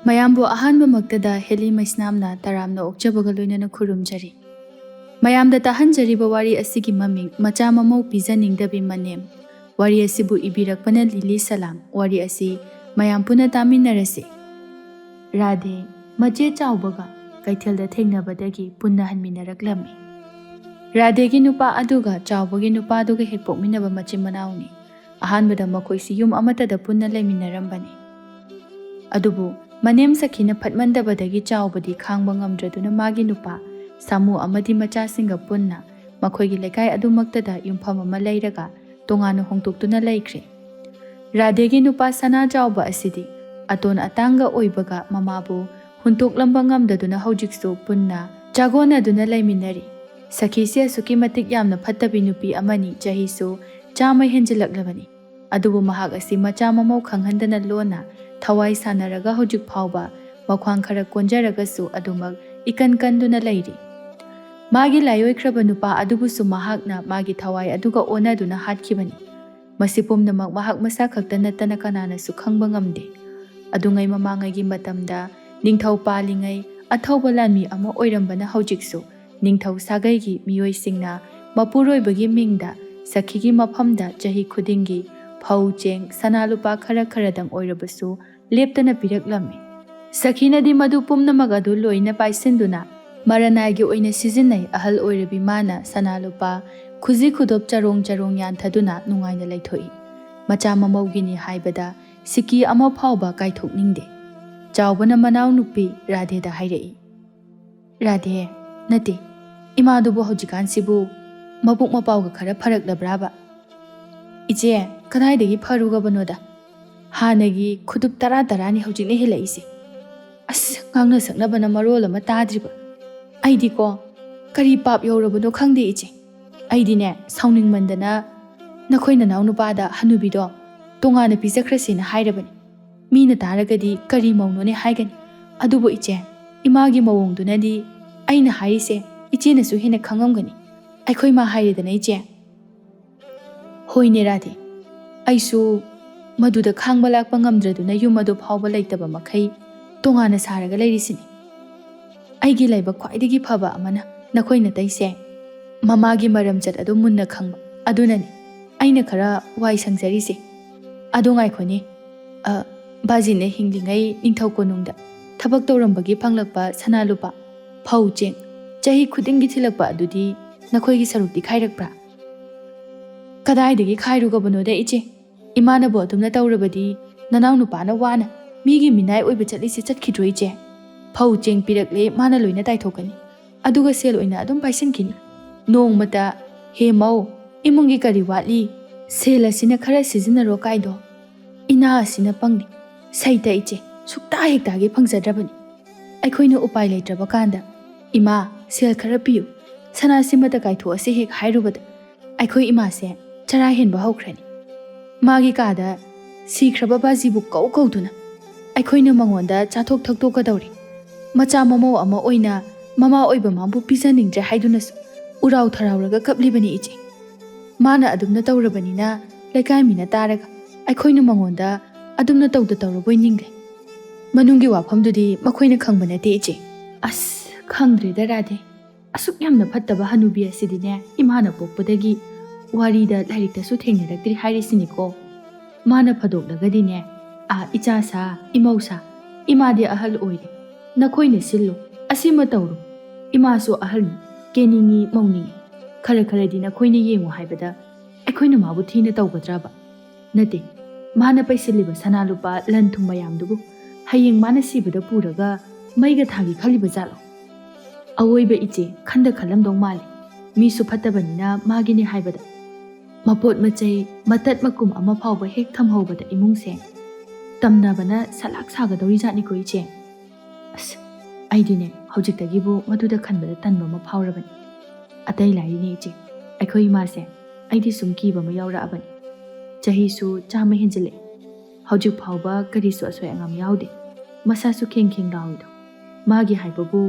ꯃꯌꯥꯝꯕꯨ ꯑꯍꯥꯟꯕꯃꯛꯇꯗ ꯍꯦꯂꯤ ꯃꯩꯁꯅꯥꯝꯅ ꯇꯔꯥꯝꯅ ꯑꯣꯛꯆꯕꯒ ꯂꯣꯏꯅꯅ ꯈꯨꯔꯨꯝꯖꯔꯤ꯫ ꯃꯌꯥꯝꯗ ꯇꯥꯍꯟꯖꯔꯤꯕ ꯋꯥꯔꯤ ꯑꯁꯤꯒꯤ ꯃꯃꯤꯡ ꯃꯆꯥ ꯃꯃꯧ ꯄꯤꯖꯅꯤꯡꯗꯕꯤ ꯃꯅꯦꯝ꯫ ꯋꯥꯔꯤ ꯑꯁꯤꯕꯨ ꯏꯕꯤꯔꯛꯄꯅ ꯂꯤꯂꯤ ꯁꯂꯥꯝ꯫ ꯋꯥꯔꯤ ꯑꯁꯤ ꯃꯌꯥꯝ ꯄꯨꯟꯅ ꯇꯥꯃꯤꯟꯅꯔꯁꯤ꯫ ꯔꯥꯙꯦ ꯃꯆꯦ ꯆꯥꯎꯕꯒ ꯀꯩꯊꯦꯜꯗ ꯊꯦꯡꯅꯕꯗꯒꯤ ꯄꯨꯟꯅ ꯍꯟꯃꯤꯟꯅꯔꯛꯂꯝꯃꯤ꯫ ꯔꯥꯙꯦꯒꯤ ꯅꯨꯄꯥ ꯑꯗꯨꯒ ꯆꯥꯎꯕꯒꯤ ꯅꯨꯄꯥꯗꯨꯒ ꯍꯦꯛ ꯄꯣꯛꯃꯤꯟꯅꯕ ꯃꯆꯤꯟ ꯃꯅꯥꯎꯅꯤ꯫ ꯑꯍꯥꯟꯕꯗ ꯃꯈꯣꯏꯁꯤ ꯌꯨꯝ ꯑꯃꯠꯇꯗ ꯄꯨꯟꯅ ꯂꯩꯃꯤꯟꯅꯔꯝꯕꯅꯤ꯫ ꯑꯗꯨꯕꯨ ꯃꯅꯦꯝ ꯁꯈꯤꯅ ꯐꯠꯃꯟꯗꯕꯗꯒꯤ ꯆꯥꯎꯕꯗꯤ ꯈꯥꯡꯕ ꯉꯝꯗ꯭ꯔꯗꯨꯅ ꯃꯥꯒꯤ ꯅꯨꯄꯥ ꯁꯥꯃꯨ ꯑꯃꯗꯤ ꯃꯆꯥꯁꯤꯡꯒ ꯄꯨꯟꯅ ꯃꯈꯣꯏꯒꯤ ꯂꯩꯀꯥꯏ ꯑꯗꯨꯃꯛꯇꯗ ꯌꯨꯝꯐꯝ ꯑꯃ ꯂꯩꯔꯒ ꯇꯣꯉꯥꯟꯅ ꯍꯣꯡꯗꯣꯛꯇꯨꯅ ꯂꯩꯈ꯭ꯔꯦ꯫ ꯔꯥꯙꯦꯒꯤ ꯅꯨꯄꯥ ꯁꯅꯥ ꯆꯥꯎꯕ ꯑꯁꯤꯗꯤ ꯑꯇꯣꯟ ꯑꯇꯥꯡꯒ ꯑꯣꯏꯕꯒ ꯃꯃꯥꯕꯨ ꯍꯨꯟꯇꯣꯛꯂꯝꯕ ꯉꯝꯗꯗꯨꯅ ꯍꯧꯖꯤꯛꯁꯨ ꯄꯨꯟꯅ ꯆꯥꯒꯣꯟꯅꯗꯨꯅ ꯂꯩꯃꯤꯟꯅꯔꯤ꯫ ꯁꯈꯤꯁꯤ ꯑꯁꯨꯛꯀꯤ ꯃꯇꯤꯛ ꯌꯥꯝꯅ ꯐꯠꯇꯕꯤ ꯅꯨꯄꯤ ꯑꯃꯅꯤ꯫ ꯆꯍꯤꯁꯨ 100 ꯍꯦꯟꯖꯤꯜꯂꯛꯂꯕꯅꯤ꯫ ꯑꯗꯨꯕꯨ ꯃꯍꯥꯛ ꯑꯁꯤ ꯃꯆꯥ ꯃꯃꯧ ꯈꯪꯍꯟꯗꯅ ꯂꯣꯟꯅ ꯊꯋꯥꯏ ꯁꯥꯟꯅꯔꯒ ꯍꯧꯖꯤꯛ ꯐꯥꯎꯕ ꯃꯈ꯭ꯋꯥꯡ ꯈꯔ ꯀꯣꯟꯖꯔꯒꯁꯨ ꯑꯗꯨꯃꯛ ꯏꯀꯟ ꯀꯟꯗꯨꯅ ꯂꯩꯔꯤ꯫ ꯃꯥꯒꯤ ꯂꯥꯏꯑꯣꯏꯈ꯭ꯔꯕ ꯅꯨꯄꯥ ꯑꯗꯨꯕꯨꯁꯨ ꯃꯍꯥꯛꯅ ꯃꯥꯒꯤ ꯊꯋꯥꯏ ꯑꯗꯨꯒ ꯑꯣꯟꯅꯗꯨꯅ ꯍꯥꯠꯈꯤꯕꯅꯤ꯫ ꯃꯁꯤ ꯄꯨꯝꯅꯃꯛ ꯃꯍꯥꯛ ꯃꯁꯥ ꯈꯛꯇ ꯅꯠꯇꯅ ꯀꯅꯥꯅꯁꯨ ꯈꯪꯕ ꯉꯝꯗꯦ꯫ ꯑꯗꯨꯉꯩ ꯃꯃꯥꯡꯉꯩꯒꯤ ꯃꯇꯝꯗ ꯅꯤꯡꯊꯧ ꯄꯥꯜꯂꯤꯉꯩ ꯑꯊꯧꯕ ꯂꯥꯟꯃꯤ ꯑꯃ ꯑꯣꯏꯔꯝꯕꯅ ꯍꯧꯖꯤꯛꯁꯨ ꯅꯤꯡꯊꯧ ꯁꯥꯒꯩꯒꯤ ꯃꯤꯑꯣꯏꯁꯤꯡꯅ ꯃꯄꯨꯔꯣꯏꯕꯒꯤ ꯃꯤꯡꯗ ꯁꯈꯤꯒꯤ ꯃꯐꯝꯗ ꯆꯍꯤ ꯈꯨꯗꯤꯡꯒꯤ ꯐꯧ ꯆꯦꯡ ꯁꯅꯥ ꯂꯨꯄꯥ ꯈꯔ ꯈꯔꯗꯪ ꯑꯣꯏꯔꯕꯁꯨ ꯂꯦꯞꯇꯅ ꯄꯤꯔꯛꯂꯝꯃꯤ꯫ ꯁꯈꯤꯅꯗꯤ ꯃꯗꯨ ꯄꯨꯝꯅꯃꯛ ꯑꯗꯨ ꯂꯣꯏꯅ ꯄꯥꯏꯁꯤꯟꯗꯨꯅ ꯃꯔꯅꯥꯏꯒꯤ ꯑꯣꯏꯅ ꯁꯤꯖꯤꯟꯅꯩ꯫ ꯑꯍꯜ ꯑꯣꯏꯔꯕꯤ ꯃꯥꯅ ꯁꯅꯥ ꯂꯨꯄꯥ ꯈꯨꯖꯤ ꯈꯨꯗꯣꯞ ꯆꯔꯣꯡ ꯆꯔꯣꯡ ꯌꯥꯟꯊꯗꯨꯅ ꯅꯨꯡꯉꯥꯏꯅ ꯂꯩꯊꯣꯛꯏ꯫ ꯃꯆꯥ ꯃꯃꯧꯒꯤꯅꯤ ꯍꯥꯏꯕꯗ ꯁꯤꯀꯤ ꯑꯃ ꯐꯥꯎꯕ ꯀꯥꯏꯊꯣꯛꯅꯤꯡꯗꯦ꯫ ꯆꯥꯎꯕꯅ ꯃꯅꯥꯎꯅꯨꯄꯤ ꯔꯥꯙꯦꯗ ꯍꯥꯏꯔꯛꯏ꯫ ꯔꯥꯙꯦ, ꯅꯠꯇꯦ, ꯏꯃꯥꯗꯨꯕꯨ ꯍꯧꯖꯤꯛꯀꯥꯟꯁꯤꯕꯨ ꯃꯕꯨꯛ ꯃꯄꯥꯎꯒ ꯈꯔ ꯐꯔꯛꯂꯕ꯭ꯔꯥꯕ? ꯏꯆꯦ, ꯀꯗꯥꯏꯗꯒꯤ ꯐꯔꯨꯒꯕꯅꯣꯗ? ꯍꯥꯟꯅꯒꯤ ꯈꯨꯗꯨꯞ 10-10ꯅꯤ ꯍꯧꯖꯤꯛꯅ ꯍꯦꯜꯂꯛꯏꯁꯦ꯫ ꯑꯁ, ꯉꯥꯡꯅ ꯁꯛꯅꯕꯅ ꯃꯔꯣꯜ ꯑꯃ ꯇꯥꯗ꯭ꯔꯤꯕ꯫ ꯑꯩꯗꯤꯀꯣ ꯀꯔꯤ ꯄꯥꯞ ꯌꯧꯔꯕꯅꯣ ꯈꯪꯗꯦ ꯏꯆꯦ꯫ ꯑꯩꯗꯤꯅꯦ ꯁꯥꯎꯅꯤꯡꯃꯟꯗꯅ ꯅꯈꯣꯏ ꯅꯅꯥꯎ ꯅꯨꯄꯥꯗ ꯍꯅꯨꯕꯤꯗꯣ ꯇꯣꯉꯥꯟꯅ ꯄꯤꯖꯈ꯭ꯔꯁꯦꯅ ꯍꯥꯏꯔꯕꯅꯤ꯫ ꯃꯤꯅ ꯇꯥꯔꯒꯗꯤ ꯀꯔꯤ ꯃꯧꯅꯣꯅꯦ ꯍꯥꯏꯒꯅꯤ꯫ ꯑꯗꯨꯕꯨ ꯏꯆꯦ, ꯏꯃꯥꯒꯤ ꯃꯑꯣꯡꯗꯨꯅꯗꯤ ꯑꯩꯅ ꯍꯥꯏꯔꯤꯁꯦ ꯏꯆꯦꯅꯁꯨ ꯍꯦꯟꯅ ꯈꯪꯉꯝꯒꯅꯤ꯫ ꯑꯩꯈꯣꯏ ꯃꯥ ꯍꯥꯏꯔꯦꯗꯅ ꯏꯆꯦ꯫ ꯍꯣꯏꯅꯦ ꯔꯥꯙꯦ, ꯑꯩꯁꯨ ꯃꯗꯨꯗ ꯈꯥꯡꯕ ꯂꯥꯛꯄ ꯉꯝꯗ꯭ꯔꯗꯨꯅ ꯌꯨꯝ ꯑꯗꯨ ꯐꯥꯎꯕ ꯂꯩꯇꯕ ꯃꯈꯩ ꯇꯣꯉꯥꯟꯅ ꯁꯥꯔꯒ ꯂꯩꯔꯤꯁꯤꯅꯤ꯫ ꯑꯩꯒꯤ ꯂꯥꯏꯕꯛ ꯈ꯭ꯋꯥꯏꯗꯒꯤ ꯐꯕ ꯑꯃꯅ ꯅꯈꯣꯏ ꯅꯇꯩꯁꯦ ꯃꯃꯥꯒꯤ ꯃꯔꯝꯆꯠ ꯑꯗꯨ ꯃꯨꯟꯅ ꯈꯪꯕ ꯑꯗꯨꯅꯅꯤ ꯑꯩꯅ ꯈꯔ ꯋꯥꯏ ꯁꯪꯖꯔꯤꯁꯦ꯫ ꯑꯗꯣ ꯉꯥꯏꯈꯣꯅꯦ, ꯕꯥꯖꯤꯅ ꯍꯤꯡꯂꯤꯉꯩ ꯅꯤꯡꯊꯧ ꯀꯣꯅꯨꯡꯗ ꯊꯕꯛ ꯇꯧꯔꯝꯕꯒꯤ ꯐꯪꯂꯛꯄ ꯁꯅꯥ ꯂꯨꯄꯥ ꯐꯧ ꯆꯦꯡ ꯆꯍꯤ ꯈꯨꯗꯤꯡꯒꯤ ꯊꯤꯜꯂꯛꯄ ꯑꯗꯨꯗꯤ ꯅꯈꯣꯏꯒꯤ ꯁꯔꯨꯛꯇꯤ ꯈꯥꯏꯔꯛꯄ꯭ꯔꯥ? ꯀꯗꯥꯏꯗꯒꯤ ꯈꯥꯏꯔꯨꯒꯕꯅꯣꯗ ꯏꯆꯦ꯫ ꯏꯃꯥꯅꯕꯨ ꯑꯗꯨꯝꯅ ꯇꯧꯔꯕꯗꯤ ꯅꯅꯥꯎ ꯅꯨꯄꯥꯅ ꯋꯥꯅ ꯃꯤꯒꯤ ꯃꯤꯅꯥꯏ ꯑꯣꯏꯕ ꯆꯠꯂꯤꯁꯦ ꯆꯠꯈꯤꯗ꯭ꯔꯣ ꯏꯆꯦ? ꯐꯧ ꯆꯦꯡ ꯄꯤꯔꯛꯂꯦ ꯃꯥꯅ ꯂꯣꯏꯅ ꯇꯥꯏꯊꯣꯛꯀꯅꯤ, ꯑꯗꯨꯒ ꯁꯦꯜ ꯑꯣꯏꯅ ꯑꯗꯨꯝ ꯄꯥꯏꯁꯤꯟꯈꯤꯅꯤ꯫ ꯅꯣꯡꯃꯇ ꯍꯦ ꯃꯧ, ꯏꯃꯨꯡꯒꯤ ꯀꯔꯤ ꯋꯥꯠꯂꯤ, ꯁꯦꯜ ꯑꯁꯤꯅ ꯈꯔ ꯁꯤꯖꯤꯟꯅꯔꯣ ꯀꯥꯏꯗꯣ? ꯏꯅꯥ ꯑꯁꯤꯅ ꯄꯪꯅꯤ꯫ ꯁꯩꯇ ꯏꯆꯦ, ꯁꯨꯛꯇꯥ ꯍꯦꯛꯇꯥꯒꯤ ꯐꯪꯖꯗ꯭ꯔꯕꯅꯤ꯫ ꯑꯩꯈꯣꯏꯅ ꯎꯄꯥꯏ ꯂꯩꯇ꯭ꯔꯕ ꯀꯥꯟꯗ ꯏꯃꯥ ꯁꯦꯜ ꯈꯔ ꯄꯤꯌꯨ, ꯁꯅꯥꯁꯤꯃꯇ ꯀꯥꯏꯊꯣꯛꯑꯁꯤ ꯍꯦꯛ ꯍꯥꯏꯔꯨꯕꯗ ꯑꯩꯈꯣꯏ ꯏꯃꯥꯁꯦ ꯆꯔꯥ ꯍꯦꯟꯕ ꯍꯧꯈ꯭ꯔꯅꯤ꯫ ꯃꯥꯒꯤ ꯀꯥꯗ ꯁꯤꯈ꯭ꯔꯕ ꯕꯥꯖꯤꯕꯨ ꯀꯧꯗꯨꯅ ꯑꯩꯈꯣꯏꯅ ꯃꯉꯣꯟꯗ ꯆꯥꯊꯣꯛ ꯊꯛꯇꯣꯛꯀꯗꯧꯔꯤ꯫ ꯃꯆꯥ ꯃꯃꯧ ꯑꯃ ꯑꯣꯏꯅ ꯃꯃꯥ ꯑꯣꯏꯕ ꯃꯥꯕꯨ ꯄꯤꯖꯅꯤꯡꯗ꯭ꯔꯦ ꯍꯥꯏꯗꯨꯅꯁꯨ ꯎꯔꯥꯎ ꯊꯔꯥꯎꯔꯒ ꯀꯞꯂꯤꯕꯅꯤ ꯏꯆꯦ꯫ ꯃꯥꯅ ꯑꯗꯨꯝꯅ ꯇꯧꯔꯕꯅꯤꯅ ꯂꯩꯀꯥꯏ ꯃꯤꯅ ꯇꯥꯔꯒ ꯑꯩꯈꯣꯏꯅ ꯃꯉꯣꯟꯗ ꯑꯗꯨꯝꯅ ꯇꯧꯔꯕꯣꯏ ꯅꯤꯡꯂꯦ꯫ ꯃꯅꯨꯡꯒꯤ ꯋꯥꯐꯝꯗꯨꯗꯤ ꯃꯈꯣꯏꯅ ꯈꯪꯕ ꯅꯠꯇꯦ ꯏꯆꯦ꯫ ꯑꯁ, ꯈꯪꯗ꯭ꯔꯦꯗ ꯔꯥꯙꯦ, ꯑꯁꯨꯛ ꯌꯥꯝꯅ ꯐꯠꯇꯕ ꯍꯅꯨꯕꯤ ꯑꯁꯤꯗꯤꯅꯦ ꯏꯃꯥꯅ ꯄꯣꯛꯄꯗꯒꯤ ꯋꯥꯔꯤꯗ ꯂꯥꯏꯔꯤꯛꯇꯁꯨ ꯊꯦꯡꯅꯔꯛꯇ꯭ꯔꯤ ꯍꯥꯏꯔꯤꯁꯤꯅꯤꯀꯣ꯫ ꯃꯥꯅ ꯐꯗꯣꯛꯂꯒꯗꯤꯅꯦ ꯏꯆꯥꯁꯥ ꯏꯃꯧꯁꯥ, ꯏꯃꯥꯗꯤ ꯑꯍꯜ ꯑꯣꯏꯔꯦ, ꯅꯈꯣꯏꯅ ꯁꯤꯜꯂꯨ, ꯑꯁꯤꯃ ꯇꯧꯔꯨ, ꯏꯃꯥꯁꯨ ꯑꯍꯜꯅꯤ, ꯀꯦꯅꯤꯡꯉꯤ ꯃꯧꯅꯤꯡꯉꯤ, ꯈꯔ ꯈꯔꯗꯤ ꯅꯈꯣꯏꯅ ꯌꯦꯡꯉꯨ ꯍꯥꯏꯕꯗ ꯑꯩꯈꯣꯏꯅ ꯃꯥꯕꯨ ꯊꯤꯅ ꯇꯧꯒꯗ꯭ꯔꯕ? ꯅꯠꯇꯦ, ꯃꯥꯅ ꯄꯩꯁꯤꯜꯂꯤꯕ ꯁꯅꯥ ꯂꯨꯄꯥ ꯂꯟ ꯊꯨꯝ ꯃꯌꯥꯝꯗꯨꯕꯨ ꯍꯌꯦꯡ ꯃꯥꯅ ꯁꯤꯕꯗ ꯄꯨꯔꯒ ꯃꯩꯒ ꯊꯥꯒꯤ ꯈꯜꯂꯤꯕ ꯖꯥꯠꯂꯣ? ꯑꯋꯣꯏꯕ ꯏꯆꯦ, ꯈꯜꯂꯝꯗꯧ ꯃꯥꯜꯂꯤ꯫ ꯃꯤꯁꯨ ꯐꯠꯇꯕꯅꯤꯅ ꯃꯥꯒꯤꯅꯤ ꯍꯥꯏꯕꯗ ꯃꯄꯣꯠ ꯃꯆꯩ ꯃꯇꯠ ꯃꯀꯨꯝ ꯑꯃ ꯐꯥꯎꯕ ꯍꯦꯛ ꯊꯝꯍꯧꯕꯗ ꯏꯃꯨꯡꯁꯦ ꯇꯝꯅꯕꯅ ꯁꯂꯥꯛ ꯁꯥꯒꯗꯧꯔꯤ ꯖꯥꯠꯅꯤꯀꯣ ꯏꯆꯦ꯫ ꯑꯁ, ꯑꯩꯗꯤꯅꯦ ꯍꯧꯖꯤꯛꯇꯒꯤꯕꯨ ꯃꯗꯨꯗ ꯈꯟꯕꯗ ꯇꯟꯕ ꯑꯃ ꯐꯥꯎꯔꯕꯅꯤ꯫ ꯑꯇꯩ ꯂꯥꯏꯔꯤꯅꯦ ꯏꯆꯦ, ꯑꯩꯈꯣꯏ ꯏꯃꯥꯁꯦ ꯑꯩꯗꯤ ꯁꯨꯝ ꯀꯤꯕ ꯑꯃ ꯌꯥꯎꯔꯛꯑꯕꯅꯤ꯫ ꯆꯍꯤꯁꯨ 100 ꯍꯦꯟꯖꯤꯜꯂꯛꯑꯦ, ꯍꯧꯖꯤꯛ ꯐꯥꯎꯕ ꯀꯔꯤꯁꯨ ꯑꯁꯣꯏ ꯑꯉꯥꯝ ꯌꯥꯎꯗꯦ꯫ ꯃꯁꯥꯁꯨ ꯈꯦꯡ ꯂꯥꯎꯏꯗꯣ ꯃꯥꯒꯤ ꯍꯥꯏꯕꯕꯨ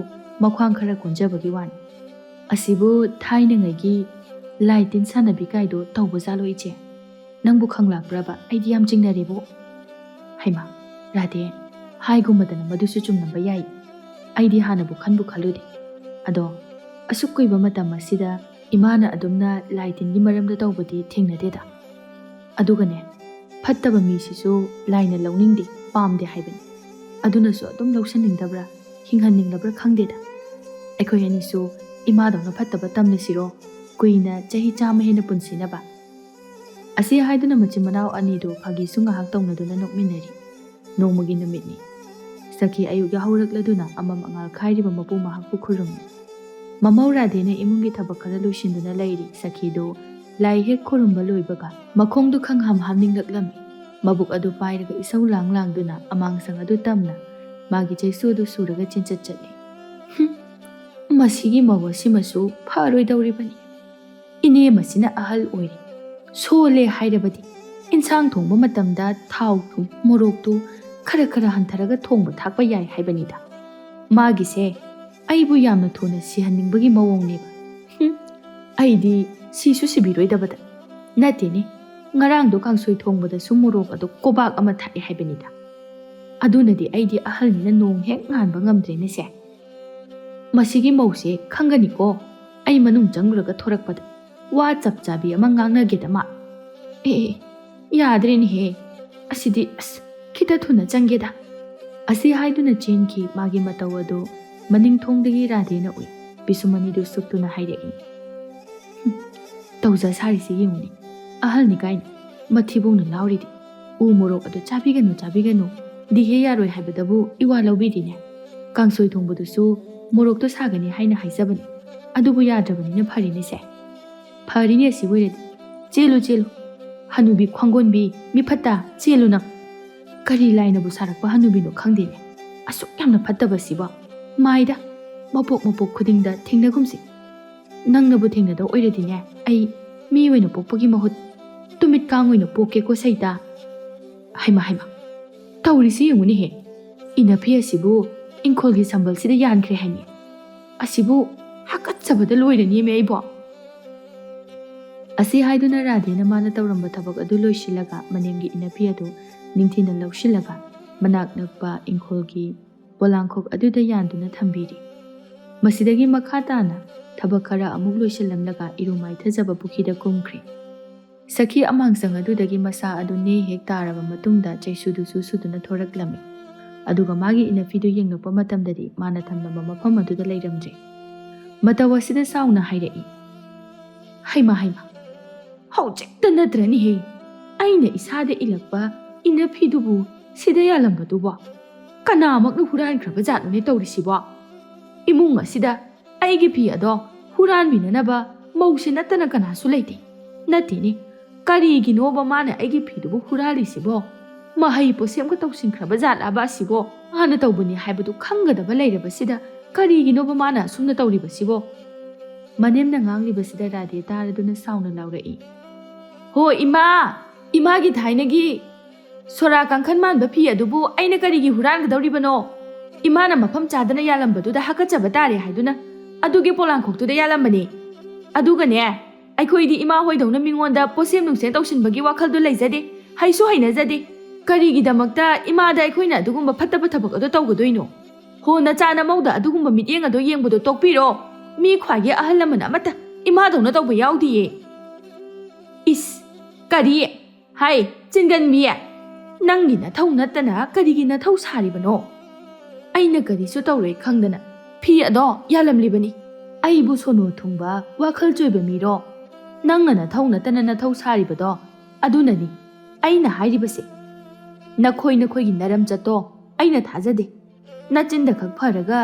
ꯃꯈ꯭ꯋꯥꯡ ꯈꯔ ꯀꯣꯟꯖꯕꯒꯤ ꯋꯥꯅꯤ꯫ ꯑꯁꯤꯕꯨ ꯊꯥꯏꯅꯉꯩꯒꯤ ꯂꯥꯏ ꯇꯤꯟ ꯁꯥꯟꯅꯕꯤ ꯀꯥꯏꯗꯣ ꯇꯧꯕ ꯖꯥꯠꯂꯣ ꯏꯆꯦ? ꯅꯪꯕꯨ ꯈꯪꯂꯛꯄ꯭ꯔꯕ? ꯑꯩꯗꯤ ꯌꯥꯝ ꯆꯤꯡꯅꯔꯦꯕꯣ꯫ ꯍꯩꯃꯥ ꯔꯥꯙꯦ, ꯍꯥꯏꯒꯨꯝꯕꯗꯅ ꯃꯗꯨꯁꯨ ꯆꯨꯝꯂꯝꯕ ꯌꯥꯏ꯫ ꯑꯩꯗꯤ ꯍꯥꯟꯅꯕꯨ ꯈꯟꯕꯨ ꯈꯜꯂꯨꯗꯦ꯫ ꯑꯗꯣ ꯑꯁꯨꯛ ꯀꯨꯏꯕ ꯃꯇꯝ ꯑꯁꯤꯗ ꯏꯃꯥꯅ ꯑꯗꯨꯝꯅ ꯂꯥꯏ ꯇꯤꯟꯒꯤ ꯃꯔꯝꯗ ꯇꯧꯕꯗꯤ ꯊꯦꯡꯅꯗꯦꯗ꯫ ꯑꯗꯨꯒꯅꯦ, ꯐꯠꯇꯕ ꯃꯤꯁꯤꯁꯨ ꯂꯥꯏꯅ ꯂꯧꯅꯤꯡꯗꯦ, ꯄꯥꯝꯗꯦ ꯍꯥꯏꯕꯅꯤ꯫ ꯑꯗꯨꯅꯁꯨ ꯑꯗꯨꯝ ꯂꯧꯁꯟꯅꯤꯡꯗꯕ꯭ꯔꯥ, ꯍꯤꯡꯍꯟꯅꯤꯡꯗꯕ꯭ꯔꯥ ꯈꯪꯗꯦꯗ꯫ ꯑꯩꯈꯣꯏ ꯑꯅꯤꯁꯨ ꯏꯃꯥꯗꯧꯅ ꯐꯠꯇꯕ ꯇꯝꯂꯁꯤꯔꯣ, ꯀꯨꯏꯅ ꯆꯍꯤ 100 ꯍꯦꯟꯅ ꯄꯨꯟꯁꯤꯅꯕ? ꯑꯁꯤ ꯍꯥꯏꯗꯨꯅ ꯃꯆꯤꯟ ꯃꯅꯥꯎ ꯑꯅꯤꯗꯨ ꯐꯥꯒꯤꯁꯨ ꯉꯥꯏꯍꯥꯛ ꯇꯧꯅꯗꯨꯅ ꯅꯣꯛꯃꯤꯟꯅꯔꯤ꯫ ꯅꯣꯡꯃꯒꯤ ꯅꯨꯃꯤꯠꯅꯤ꯫ ꯁꯈꯤ ꯑꯌꯨꯛ ꯌꯥꯍꯧꯔꯛꯂꯗꯨꯅ ꯑꯃꯝ ꯑꯉꯥꯜ ꯈꯥꯏꯔꯤꯕ ꯃꯄꯨ ꯃꯍꯥꯛꯄꯨ ꯈꯨꯔꯨꯝꯃꯤ꯫ ꯃꯃꯧ ꯔꯥꯙꯦꯅ ꯏꯃꯨꯡꯒꯤ ꯊꯕꯛ ꯈꯔ ꯂꯣꯏꯁꯤꯟꯗꯨꯅ ꯂꯩꯔꯤ꯫ ꯁꯈꯤꯗꯨ ꯂꯥꯏ ꯍꯦꯛ ꯈꯨꯔꯨꯝꯕ ꯂꯣꯏꯕꯒ ꯃꯈꯣꯡꯗꯨ ꯈꯪꯍꯥꯝ ꯍꯥꯝꯅꯤꯡꯂꯛꯂꯝꯃꯤ꯫ ꯃꯕꯨꯛ ꯑꯗꯨ ꯄꯥꯏꯔꯒ ꯏꯁꯧ ꯂꯥꯡꯗꯨꯅ ꯑꯃꯥꯡꯁꯪ ꯑꯗꯨ ꯇꯝꯅ ꯃꯥꯒꯤ ꯆꯩꯁꯨ ꯑꯗꯨ ꯁꯨꯔꯒ ꯆꯦꯟꯆꯠ ꯆꯠꯂꯤ꯫ ꯃꯁꯤꯒꯤ ꯃꯧ ꯑꯁꯤꯃꯁꯨ ꯐꯔꯣꯏꯗꯧꯔꯤꯕꯅꯤ꯫ ꯏꯅꯦ ꯃꯁꯤꯅ ꯑꯍꯜ ꯑꯣꯏꯔꯤ, ꯁꯣꯜꯂꯦ ꯍꯥꯏꯔꯕꯗꯤ ꯏꯟꯁꯥꯡ ꯊꯣꯡꯕ ꯃꯇꯝꯗ ꯊꯥꯎ ꯊꯨꯝ ꯃꯣꯔꯣꯛꯇꯨ ꯈꯔ ꯍꯟꯊꯔꯒ ꯊꯣꯡꯕ ꯊꯥꯛꯄ ꯌꯥꯏ ꯍꯥꯏꯕꯅꯤꯗ꯫ ꯃꯥꯒꯤꯁꯦ ꯑꯩꯕꯨ ꯌꯥꯝꯅ ꯊꯨꯅ ꯁꯤꯍꯟꯅꯤꯡꯕꯒꯤ ꯃꯑꯣꯡꯅꯦꯕ꯫ ꯑꯩꯗꯤ ꯁꯤꯁꯨ ꯁꯤꯕꯤꯔꯣꯏꯗꯕꯗ꯫ ꯅꯠꯇꯦꯅꯦ, ꯉꯔꯥꯡꯗꯣ ꯀꯥꯡꯁꯣꯏ ꯊꯣꯡꯕꯗꯁꯨ ꯃꯣꯔꯣꯛ ꯑꯗꯨ ꯀꯣꯕꯥꯛ ꯑꯃ ꯊꯥꯛꯑꯦ ꯍꯥꯏꯕꯅꯤꯗ꯫ ꯑꯗꯨꯅꯗꯤ ꯑꯩꯗꯤ ꯑꯍꯜꯅꯤꯅ ꯅꯣꯡ ꯍꯦꯛ ꯉꯥꯟꯕ ꯉꯝꯗ꯭ꯔꯦꯅꯦꯁꯦ꯫ ꯃꯁꯤꯒꯤ ꯃꯧꯁꯦ ꯈꯪꯒꯅꯤꯀꯣ, ꯑꯩ ꯃꯅꯨꯡ ꯆꯪꯂꯨꯔꯒ ꯊꯣꯔꯛꯄꯗ ꯋꯥ ꯆꯞ ꯆꯥꯕꯤ ꯑꯃ ꯉꯥꯡꯅꯒꯦꯗ ꯃꯥ꯫ ꯌꯥꯗ꯭ꯔꯦꯅꯦꯍꯦ, ꯑꯁꯤꯗꯤ ꯈꯤꯇ ꯊꯨꯅ ꯆꯪꯒꯦꯗ꯫ ꯑꯁꯤ ꯍꯥꯏꯗꯨꯅ ꯆꯦꯟꯈꯤ ꯃꯥꯒꯤ ꯃꯇꯧ ꯑꯗꯨ ꯃꯅꯤꯡꯊꯣꯡꯗꯒꯤ ꯔꯥꯙꯦꯅ ꯎꯏ꯫ ꯄꯤꯁꯨꯝ ꯑꯅꯤꯗꯨ ꯁꯨꯛꯇꯨꯅ ꯍꯥꯏꯔꯛꯏ, ꯇꯧꯖ ꯁꯥꯔꯤꯁꯤ ꯌꯦꯡꯉꯨꯅꯤ, ꯑꯍꯜꯅꯤ ꯀꯥꯏꯅ ꯃꯊꯤꯕꯣꯡꯅ ꯂꯥꯎꯔꯤꯗꯤ꯫ ꯎ ꯃꯣꯔꯣꯛ ꯑꯗꯨ ꯆꯥꯕꯤꯒꯅꯨ ꯗꯤꯍꯦ ꯌꯥꯔꯣꯏ ꯍꯥꯏꯕꯗꯕꯨ ꯏꯋꯥ ꯂꯧꯕꯤꯔꯤꯅꯦ꯫ ꯀꯥꯡꯁꯣꯏ ꯊꯣꯡꯕꯗꯨꯁꯨ ꯃꯣꯔꯣꯛꯇꯣ ꯁꯥꯒꯅꯤ ꯍꯥꯏꯅ ꯍꯥꯏꯖꯕꯅꯤ, ꯑꯗꯨꯕꯨ ꯌꯥꯗ꯭ꯔꯕꯅꯤꯅ ꯐꯔꯤꯅꯦꯁꯦ꯫ ꯐꯔꯤꯅꯦ ꯑꯁꯤ ꯑꯣꯏꯔꯗꯤ ꯆꯦꯜꯂꯨ, ꯍꯅꯨꯕꯤ ꯈ꯭ꯋꯥꯡꯒꯣꯟꯕꯤ ꯃꯤꯐꯠꯇ ꯆꯦꯜꯂꯨ ꯅꯪ꯫ ꯀꯔꯤ ꯂꯥꯏꯅꯕꯨ ꯁꯥꯔꯛꯄ ꯍꯅꯨꯕꯤꯅꯣ ꯈꯪꯗꯦꯅꯦ, ꯑꯁꯨꯛ ꯌꯥꯝꯅ ꯐꯠꯇꯕꯁꯤꯕꯣ꯫ ꯃꯥꯏꯗ ꯃꯄꯣꯛ ꯈꯨꯗꯤꯡꯗ ꯊꯦꯡꯅꯒꯨꯝꯁꯤ꯫ ꯅꯪꯅꯕꯨ ꯊꯦꯡꯅꯗꯧ ꯑꯣꯏꯔꯗꯤꯅꯦ, ꯑꯩ ꯃꯤ ꯑꯣꯏꯅ ꯄꯣꯛꯄꯒꯤ ꯃꯍꯨꯠ ꯇꯨꯃꯤꯠ ꯀꯥꯡ ꯑꯣꯏꯅ ꯄꯣꯛꯀꯦꯀꯣ ꯁꯩꯇꯥ꯫ ꯍꯩꯃ ꯇꯧꯔꯤꯁꯤ ꯌꯦꯡꯉꯨꯅꯦꯍꯦ, ꯏꯅꯐꯤ ꯑꯁꯤꯕꯨ ꯏꯪꯈꯣꯜꯒꯤ ꯁꯝꯕꯜꯁꯤꯗ ꯌꯥꯟꯈ꯭ꯔꯦ ꯍꯥꯏꯅꯤ꯫ ꯑꯁꯤꯕꯨ ꯍꯥꯀꯠꯆꯕꯗ ꯂꯣꯏꯔꯅꯤꯃꯦ ꯑꯩꯕꯣ꯫ ꯑꯁꯤ ꯍꯥꯏꯗꯨꯅ ꯔꯥꯙꯦꯅ ꯃꯥꯅ ꯇꯧꯔꯝꯕ ꯊꯕꯛ ꯑꯗꯨ ꯂꯣꯏꯁꯤꯜꯂꯒ ꯃꯅꯦꯝꯒꯤ ꯏꯅꯐꯤ ꯑꯗꯨ ꯅꯤꯡꯊꯤꯅ ꯂꯧꯁꯤꯜꯂꯒ ꯃꯅꯥꯛ ꯅꯛꯄ ꯏꯪꯈꯣꯜꯒꯤ ꯄꯣꯂꯥꯡꯈꯣꯛ ꯑꯗꯨꯗ ꯌꯥꯟꯗꯨꯅ ꯊꯝꯕꯤꯔꯤ꯫ ꯃꯁꯤꯗꯒꯤ ꯃꯈꯥ ꯇꯥꯅ ꯊꯕꯛ ꯈꯔ ꯑꯃꯨꯛ ꯂꯣꯏꯁꯤꯜꯂꯝꯂꯒ ꯏꯔꯨ ꯃꯥꯏꯊꯖꯕ ꯄꯨꯈ꯭ꯔꯤꯗ ꯀꯨꯝꯈ꯭ꯔꯤ꯫ ꯁꯈꯤ ꯑꯃꯥꯡꯁꯪ ꯑꯗꯨꯗꯒꯤ ꯃꯁꯥ ꯑꯗꯨ ꯅꯦ ꯍꯦꯛ ꯇꯥꯔꯕ ꯃꯇꯨꯡꯗ ꯆꯩꯁꯨꯗꯨꯁꯨ ꯁꯨꯗꯨꯅ ꯊꯣꯔꯛꯂꯝꯃꯤ꯫ ꯑꯗꯨꯒ ꯃꯥꯒꯤ ꯏꯅꯐꯤꯗꯨ ꯌꯦꯡꯂꯛꯄ ꯃꯇꯝꯗꯗꯤ ꯃꯥꯅ ꯊꯝꯂꯝꯕ ꯃꯐꯝ ꯑꯗꯨꯗ ꯂꯩꯔꯝꯗ꯭ꯔꯦ꯫ ꯃꯇꯧ ꯑꯁꯤꯗ ꯁꯥꯎꯅ ꯍꯥꯏꯔꯛꯏ, ꯍꯩꯃ ꯍꯧꯖꯤꯛꯇ ꯅꯠꯇ꯭ꯔꯅꯤꯍꯦ, ꯑꯩꯅ ꯏꯁꯥꯗ ꯏꯜꯂꯛꯄ ꯏꯅꯐꯤꯗꯨꯕꯨ ꯁꯤꯗ ꯌꯥꯜꯂꯝꯕꯗꯨꯕꯣ ꯀꯅꯥꯃꯛꯅ ꯍꯨꯔꯥꯟꯈ꯭ꯔꯕ ꯖꯥꯠꯅꯣꯅꯦ ꯇꯧꯔꯤꯁꯤꯕꯣ꯫ ꯏꯃꯨꯡ ꯑꯁꯤꯗ ꯑꯩꯒꯤ ꯐꯤ ꯑꯗꯣ ꯍꯨꯔꯥꯟꯕꯤꯅꯅꯕ ꯃꯧꯁꯦ ꯅꯠꯇꯅ ꯀꯅꯥꯁꯨ ꯂꯩꯇꯦ꯫ ꯅꯠꯇꯦꯅꯦ, ꯀꯔꯤꯒꯤꯅꯣꯕ ꯃꯥꯅ ꯑꯩꯒꯤ ꯐꯤꯗꯨꯕꯨ ꯍꯨꯔꯥꯜꯂꯤꯁꯤꯕꯣ? ꯃꯍꯩ ꯄꯣꯠꯁꯦꯝꯒ ꯇꯧꯁꯤꯟꯈ꯭ꯔꯕ ꯖꯥꯠꯂꯕ ꯑꯁꯤꯕꯣ? ꯃꯥꯅ ꯇꯧꯕꯅꯤ ꯍꯥꯏꯕꯗꯨ ꯈꯪꯒꯗꯕ ꯂꯩꯔꯕꯁꯤꯗ ꯀꯔꯤꯒꯤꯅꯣꯕ ꯃꯥꯅ ꯑꯁꯨꯝꯅ ꯇꯧꯔꯤꯕꯁꯤꯕꯣ? ꯃꯅꯦꯝꯅ ꯉꯥꯡꯂꯤꯕꯁꯤꯗ ꯔꯥꯙꯦ ꯇꯥꯔꯗꯨꯅ ꯁꯥꯎꯅ ꯂꯥꯎꯔꯛꯏ, ꯍꯣ ꯏꯃꯥꯒꯤ ꯊꯥꯏꯅꯒꯤ ꯁꯣꯔꯥ ꯀꯥꯡꯈꯟ ꯃꯥꯟꯕ ꯐꯤ ꯑꯗꯨꯕꯨ ꯑꯩꯅ ꯀꯔꯤꯒꯤ ꯍꯨꯔꯥꯟꯒꯗꯧꯔꯤꯕꯅꯣ? ꯏꯃꯥꯅ ꯃꯐꯝ ꯆꯥꯗꯅ ꯌꯥꯜꯂꯝꯕꯗꯨꯗ ꯍꯥꯀꯠꯆꯕ ꯇꯥꯔꯦ ꯍꯥꯏꯗꯨꯅ ꯑꯗꯨꯒꯤ ꯄꯣꯂꯥꯡꯈꯣꯛꯇꯨꯗ ꯌꯥꯜꯂꯝꯕꯅꯤ꯫ ꯑꯗꯨꯒꯅꯦ, ꯑꯩꯈꯣꯏꯗꯤ ꯏꯃꯥ ꯍꯣꯏꯗꯧꯅ ꯃꯤꯉꯣꯟꯗ ꯄꯣꯠꯁꯦꯝ ꯅꯨꯡꯁꯦꯝ ꯇꯧꯁꯤꯟꯕꯒꯤ ꯋꯥꯈꯜꯗꯨ ꯂꯩꯖꯗꯦ, ꯍꯩꯁꯨ ꯍꯩꯅꯖꯗꯦ꯫ ꯀꯔꯤꯒꯤꯗꯃꯛꯇ ꯏꯃꯥꯗ ꯑꯩꯈꯣꯏꯅ ꯑꯗꯨꯒꯨꯝꯕ ꯐꯠꯇꯕ ꯊꯕꯛ ꯑꯗꯨ ꯇꯧꯒꯗꯣꯏꯅꯣ? ꯍꯣ ꯅꯆꯥ ꯅꯃꯧꯗ ꯑꯗꯨꯒꯨꯝꯕ ಮಿꯠꯌꯦꯡ ꯑꯗꯣ ꯌꯦꯡꯕꯗꯣ ꯇꯣꯛꯄꯤꯔꯣ꯫ ꯃꯤ ꯈ꯭ꯋꯥꯏꯒꯤ ꯑꯍꯜ ꯂꯃꯟ ꯑꯃꯠꯇ ꯏꯃꯥꯗꯧꯅ ꯇꯧꯕ ꯌꯥꯎꯗꯤꯌꯦ꯫ ꯀꯔꯤ? ꯍꯥꯏ ꯆꯤꯟꯒꯟꯕꯤ, ꯅꯪꯒꯤ ꯅꯊꯧ ꯅꯠꯇꯅ ꯀꯔꯤꯒꯤ ꯅꯊꯧ ꯁꯥꯔꯤꯕꯅꯣ? ꯑꯩꯅ ꯀꯔꯤꯁꯨ ꯇꯧꯔꯣꯏ ꯈꯪꯗꯅ ꯐꯤ ꯑꯗꯣ ꯌꯥꯜꯂꯝꯂꯤꯕꯅꯤ꯫ ꯑꯩꯕꯨ ꯁꯣꯅꯣ ꯊꯨꯡꯕ ꯋꯥꯈꯜ ꯆꯣꯏꯕ ꯃꯤꯔꯣ? ꯅꯪꯅ ꯅꯊꯧ ꯅꯠꯇꯅ ꯅꯊꯧ ꯁꯥꯔꯤꯕꯗꯣ ꯑꯗꯨꯅꯅꯤ ꯑꯩꯅ ꯍꯥꯏꯔꯤꯕꯁꯦ꯫ ꯅꯈꯣꯏꯒꯤ ꯅꯔꯝꯆꯠꯇꯣ ꯑꯩꯅ ꯊꯥꯖꯗꯦ꯫ ꯅꯆꯤꯟꯗ ꯈꯛ ꯐꯔꯒ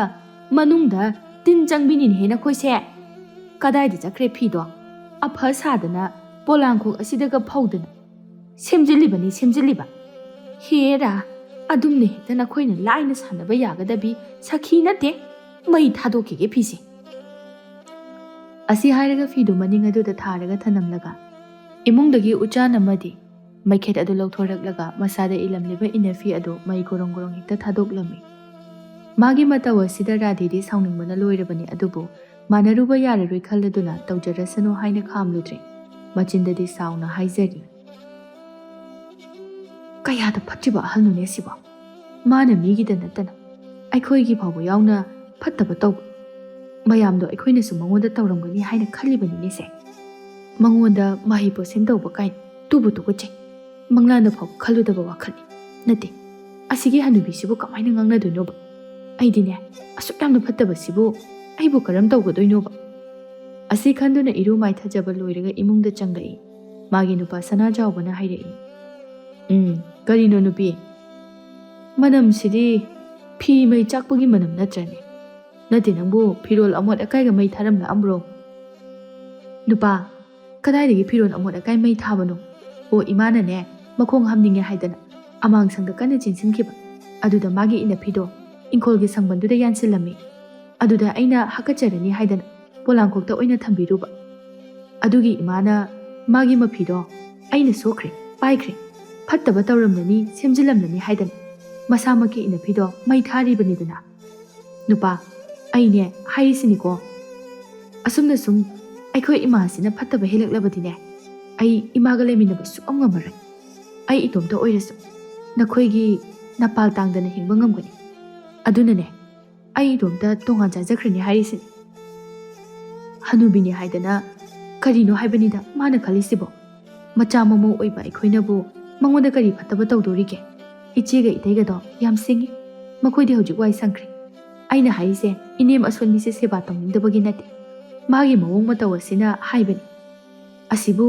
ꯃꯅꯨꯡꯗ ꯇꯤꯟ ꯆꯪꯕꯤꯅꯤꯅꯦꯍꯦ ꯅꯈꯣꯏꯁꯦ꯫ ꯀꯗꯥꯏꯗ ꯆꯠꯈ꯭ꯔꯦ ꯐꯤꯗꯣ? ꯑꯐ ꯁꯥꯗꯅ ꯄꯣꯂꯥꯡꯈꯣꯛ ꯑꯁꯤꯗꯒ ꯐꯧꯗꯅ ꯁꯦꯝꯖꯤꯜꯂꯤꯕ꯫ ꯍꯦꯔꯥ, ꯑꯗꯨꯝꯅ ꯍꯦꯛꯇ ꯅꯈꯣꯏꯅ ꯂꯥꯏꯅ ꯁꯥꯟꯅꯕ ꯌꯥꯒꯗꯕꯤ ꯁꯈꯤ ꯅꯠꯇꯦ꯫ ꯃꯩ ꯊꯥꯗꯣꯛꯈꯤꯒꯦ ꯐꯤꯁꯦ꯫ ꯑꯁꯤ ꯍꯥꯏꯔꯒ ꯐꯤꯗꯨ ꯃꯅꯤꯡ ꯑꯗꯨꯗ ꯊꯥꯔꯒ ꯊꯅꯝꯂꯒ ꯏꯃꯨꯡꯗꯒꯤ ꯎꯆꯥꯟ ꯑꯃꯗꯤ ꯃꯩꯈꯦꯠ ꯑꯗꯨ ꯂꯧꯊꯣꯔꯛꯂꯒ ꯃꯁꯥꯗ ꯏꯜꯂꯝꯂꯤꯕ ꯏꯅꯐꯤ ꯑꯗꯨ ꯃꯩ ꯒꯣꯔꯣꯡ ꯍꯦꯛꯇ ꯊꯥꯗꯣꯛꯂꯝꯃꯤ꯫ ꯃꯥꯒꯤ ꯃꯇꯧ ꯑꯁꯤꯗ ꯔꯥꯙꯦꯗꯤ ꯁꯥꯎꯅꯤꯡꯕꯅ ꯂꯣꯏꯔꯕꯅꯤ, ꯑꯗꯨꯕꯨ ꯃꯥꯟꯅꯔꯨꯕ ꯌꯥꯔꯔꯣꯏ ꯈꯜꯂꯗꯨꯅ ꯇꯧꯖꯔꯁꯅꯨ ꯍꯥꯏꯅ ꯈꯥꯝꯂꯨꯗ꯭ꯔꯦ꯫ ꯃꯆꯤꯟꯗꯗꯤ ꯁꯥꯎꯅ ꯍꯥꯏꯖꯔꯤ, ꯀꯌꯥꯗ ꯐꯠꯇ꯭ꯔꯤꯕ ꯑꯍꯜꯅꯣꯅꯦ ꯁꯤꯕꯣ? ꯃꯥꯅ ꯃꯤꯒꯤꯗ ꯅꯠꯇꯅ ꯑꯩꯈꯣꯏꯒꯤ ꯐꯥꯎꯕ ꯌꯥꯎꯅ ꯐꯠꯇꯕ ꯇꯧꯕ ꯃꯌꯥꯝꯗꯣ ꯑꯩꯈꯣꯏꯅꯁꯨ ꯃꯉꯣꯟꯗ ꯇꯧꯔꯝꯒꯅꯤ ꯍꯥꯏꯅ ꯈꯜꯂꯤꯕꯅꯤꯅꯦ ꯁꯦ꯫ ꯃꯉꯣꯟꯗ ꯃꯍꯩ ꯄꯣꯠꯁꯦꯝ ꯇꯧꯕ ꯀꯥꯏꯅ ꯇꯨꯕꯨ ꯇꯨꯀꯠꯆꯩ꯫ ꯃꯪꯂꯥꯟꯗ ꯐꯥꯎꯕ ꯈꯜꯂꯨꯗꯕ ꯋꯥꯈꯜꯅꯤ꯫ ꯅꯠꯇꯦ, ꯑꯁꯤꯒꯤ ꯍꯅꯨꯕꯤꯁꯤꯕꯨ ꯀꯃꯥꯏꯅ ꯉꯥꯡꯅꯗꯣꯏꯅꯣꯕ? ꯑꯩꯗꯤꯅꯦ ꯑꯁꯨꯛ ꯌꯥꯝꯅ ꯐꯠꯇꯕꯁꯤꯕꯨ ꯑꯩꯕꯨ ꯀꯔꯝ ꯇꯧꯒꯗꯣꯏꯅꯣꯕ? ꯑꯁꯤ ꯈꯟꯗꯨꯅ ꯏꯔꯨ ꯃꯥꯏꯊꯖꯕ ꯂꯣꯏꯔꯒ ꯏꯃꯨꯡꯗ ꯆꯪꯂꯛꯏ꯫ ꯃꯥꯒꯤ ꯅꯨꯄꯥ ꯁꯅꯥꯖꯥꯎꯕꯅ ꯍꯥꯏꯔꯛꯏ, ꯀꯔꯤꯅꯣ ꯅꯨꯄꯤ? ꯃꯅꯝꯁꯤꯗꯤ ꯐꯤ ꯃꯩ ꯆꯥꯛꯄꯒꯤ ꯃꯅꯝ ꯅꯠꯇ꯭ꯔꯅꯦ? ꯅꯠꯇꯦ, ꯅꯪꯕꯨ ꯐꯤꯔꯣꯜ ꯑꯃꯣꯠ ꯑꯀꯥꯏꯒ ꯃꯩ ꯊꯥꯔꯝꯂꯛꯑꯝꯕ꯭ꯔꯣ? ꯅꯨꯄꯥ, ꯀꯗꯥꯏꯗꯒꯤ ꯐꯤꯔꯣꯜ ꯑꯃꯣꯠ ꯑꯀꯥꯏ ꯃꯩ ꯊꯥꯕꯅꯣ? ꯑꯣ, ꯏꯃꯥꯅꯅꯦ ꯃꯈꯣꯡ ꯍꯥꯝꯅꯤꯡꯉꯦ ꯍꯥꯏꯗꯅ ꯑꯃꯥꯡꯁꯪꯗ ꯀꯟꯅ ꯆꯦꯟꯁꯤꯟꯈꯤꯕ꯫ ꯑꯗꯨꯗ ꯃꯥꯒꯤ ꯏꯅꯐꯤꯗꯣ ꯏꯪꯈꯣꯜꯒꯤ ꯁꯪꯕꯟꯗꯨꯗ ꯌꯥꯟꯁꯤꯜꯂꯝꯃꯤ꯫ ꯑꯗꯨꯗ ꯑꯩꯅ ꯍꯥꯀꯠꯆꯔꯅꯤ ꯍꯥꯏꯗꯅ ꯄꯣꯂꯥꯡꯈꯣꯛꯇ ꯑꯣꯏꯅ ꯊꯝꯕꯤꯔꯨꯕ꯫ ꯑꯗꯨꯒꯤ ꯏꯃꯥꯅ ꯃꯥꯒꯤ ꯃꯐꯤꯗꯣ ꯑꯩꯅ ꯁꯣꯛꯈ꯭ꯔꯦ, ꯄꯥꯏꯈ꯭ꯔꯦ, ꯐꯠꯇꯕ ꯇꯧꯔꯝꯂꯅꯤ, ꯁꯦꯝꯖꯤꯜꯂꯝꯂꯅꯤ ꯍꯥꯏꯗꯅ ꯃꯁꯥꯃꯛꯀꯤ ꯏꯅꯐꯤꯗꯣ ꯃꯩ ꯊꯥꯔꯤꯕꯅꯤꯗꯅ꯫ ꯅꯨꯄꯥ, ꯑꯩꯅꯦ ꯍꯥꯏꯔꯤꯁꯤꯅꯤꯀꯣ, ꯑꯁꯨꯝꯅ ꯁꯨꯝ ꯑꯩꯈꯣꯏ ꯏꯃꯥꯁꯤꯅ ꯐꯠꯇꯕ ꯍꯦꯜꯂꯛꯂꯕꯗꯤꯅꯦ ꯑꯩ ꯏꯃꯥꯒ ꯂꯩꯃꯤꯟꯅꯕ ꯁꯨꯛꯉꯝ ꯉꯝꯃꯔꯣꯏ꯫ ꯑꯩ ꯏꯇꯣꯝꯇ ꯑꯣꯏꯔꯁꯨ ꯅꯈꯣꯏꯒꯤ ꯅꯄꯥꯜ ꯇꯥꯡꯗꯅ ꯍꯤꯡꯕ ꯉꯝꯒꯅꯤ꯫ ꯑꯗꯨꯅꯅꯦ ꯑꯩ ꯏꯇꯣꯝꯇ ꯇꯣꯉꯥꯟ ꯆꯥꯖꯈ꯭ꯔꯅꯤ ꯍꯥꯏꯔꯤꯁꯤꯅꯤ꯫ ꯍꯅꯨꯕꯤꯅꯤ ꯍꯥꯏꯗꯅ ꯀꯔꯤꯅꯣ ꯍꯥꯏꯕꯅꯤꯗ ꯃꯥꯅ ꯈꯜꯂꯤꯁꯤꯕꯣ? ꯃꯆꯥ ꯃꯃꯧ ꯑꯣꯏꯕ ꯑꯩꯈꯣꯏꯅꯕꯨ ꯃꯉꯣꯟꯗ ꯀꯔꯤ ꯐꯠꯇꯕ ꯇꯧꯗꯣꯔꯤꯒꯦ? ꯏꯆꯦꯒ ꯏꯇꯩꯒꯗꯣ ꯌꯥꯝ ꯁꯤꯡꯉꯤ, ꯃꯈꯣꯏꯗꯤ ꯍꯧꯖꯤꯛ ꯋꯥꯏ ꯁꯪꯈ꯭ꯔꯦ꯫ ꯑꯩꯅ ꯍꯥꯏꯔꯤꯁꯦ ꯏꯅꯦꯝ ꯑꯁꯣꯟꯕꯤꯁꯦ ꯁꯦꯕꯥ ꯇꯧꯅꯤꯡꯗꯕꯒꯤ ꯅꯠꯇꯦ, ꯃꯥꯒꯤ ꯃꯑꯣꯡ ꯃꯇꯧ ꯑꯁꯤꯅ ꯍꯥꯏꯕꯅꯤ꯫ ꯑꯁꯤꯕꯨ